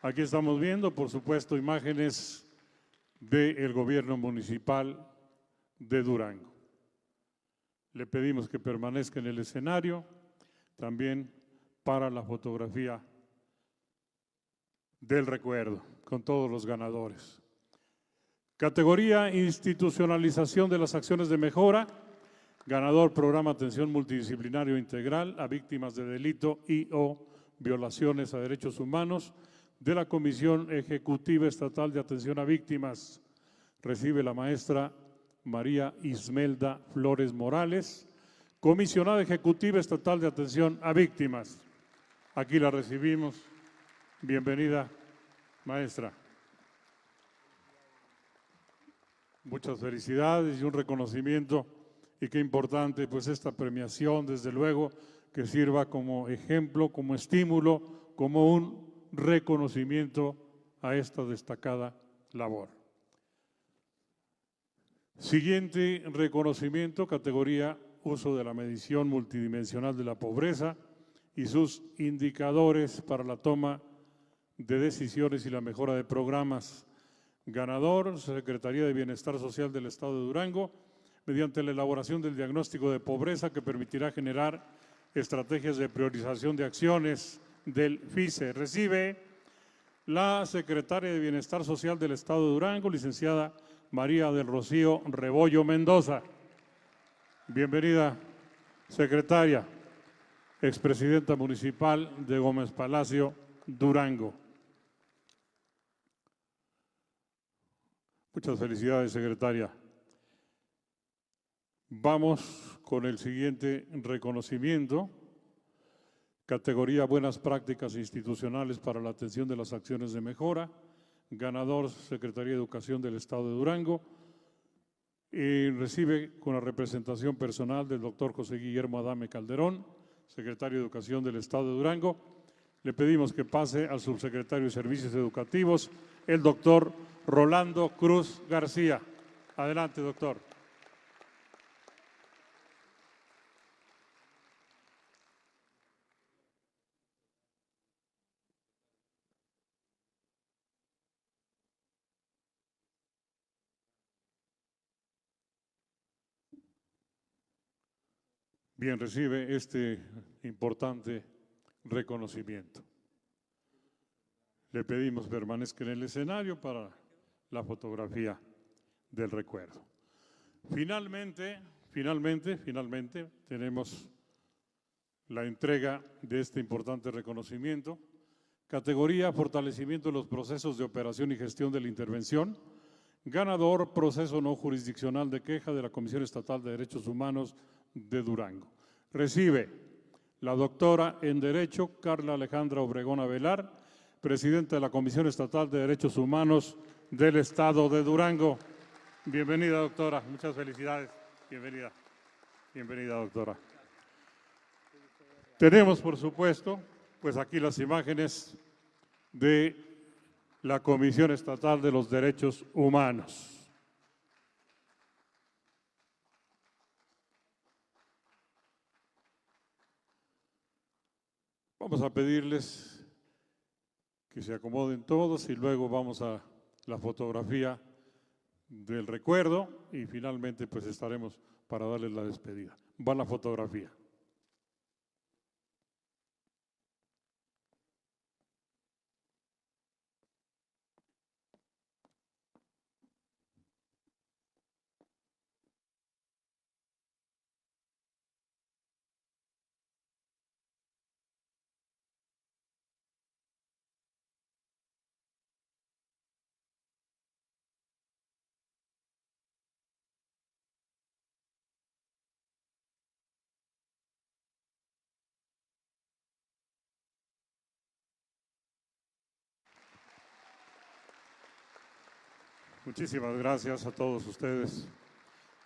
Aquí estamos viendo, por supuesto, imágenes del Gobierno Municipal de Durango. Le pedimos que permanezca en el escenario también para la fotografía del recuerdo con todos los ganadores. Categoría institucionalización de las acciones de mejora. Ganador, programa atención multidisciplinario integral a víctimas de delito y o violaciones a derechos humanos de la Comisión Ejecutiva Estatal de Atención a Víctimas. Recibe la maestra María Ismelda Flores Morales, comisionada ejecutiva estatal de atención a víctimas. Aquí la recibimos. Bienvenida, maestra. Muchas felicidades y un reconocimiento, y qué importante pues esta premiación, desde luego, que sirva como ejemplo, como estímulo, como un reconocimiento a esta destacada labor. Siguiente reconocimiento, categoría uso de la medición multidimensional de la pobreza y sus indicadores para la toma de decisiones y la mejora de programas. Ganador, Secretaría de Bienestar Social del Estado de Durango, mediante la elaboración del diagnóstico de pobreza que permitirá generar estrategias de priorización de acciones del FICE. Recibe la Secretaria de Bienestar Social del Estado de Durango, licenciada María del Rocío Rebollo Mendoza. Bienvenida, secretaria, expresidenta municipal de Gómez Palacio, Durango. Muchas felicidades, secretaria. Vamos con el siguiente reconocimiento. Categoría Buenas Prácticas Institucionales para la Atención de las Acciones de Mejora. Ganador, Secretaría de Educación del Estado de Durango. Y recibe con la representación personal del doctor José Guillermo Adame Calderón, secretario de Educación del Estado de Durango. Le pedimos que pase al subsecretario de Servicios Educativos, el doctor Rolando Cruz García. Adelante, doctor. Bien, recibe este importante reconocimiento. Le pedimos permanezca en el escenario para la fotografía del recuerdo. Finalmente, tenemos la entrega de este importante reconocimiento. Categoría Fortalecimiento de los procesos de operación y gestión de la intervención. Ganador, proceso no jurisdiccional de queja de la Comisión Estatal de Derechos Humanos de Durango. Recibe la doctora en Derecho Carla Alejandra Obregón Avelar, presidenta de la Comisión Estatal de Derechos Humanos del Estado de Durango. Bienvenida, doctora. Muchas felicidades. Bienvenida. Bienvenida, doctora. Tenemos, por supuesto, pues aquí las imágenes de la Comisión Estatal de los Derechos Humanos. Vamos a pedirles que se acomoden todos y luego vamos a la fotografía del recuerdo y finalmente pues estaremos para darles la despedida. Va la fotografía. Muchísimas gracias a todos ustedes.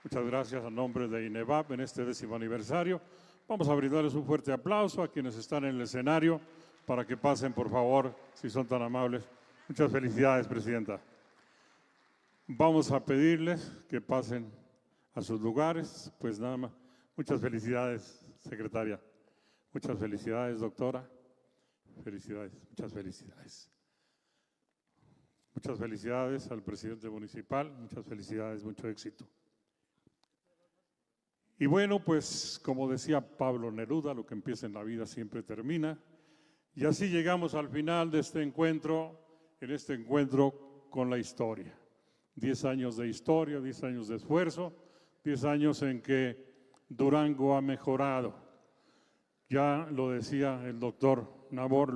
Muchas gracias a nombre de INEVAP en este 10º aniversario. Vamos a brindarles un fuerte aplauso a quienes están en el escenario para que pasen, por favor, si son tan amables. Muchas felicidades, Presidenta. Vamos a pedirles que pasen a sus lugares. Pues nada más. Muchas felicidades, Secretaria. Muchas felicidades, doctora. Felicidades, muchas felicidades. Muchas felicidades al presidente municipal, muchas felicidades, mucho éxito. Y bueno, pues como decía Pablo Neruda, lo que empieza en la vida siempre termina. Y así llegamos al final de este encuentro, con la historia. 10 años de historia, 10 años de esfuerzo, 10 años en que Durango ha mejorado. Ya lo decía el doctor Nabor,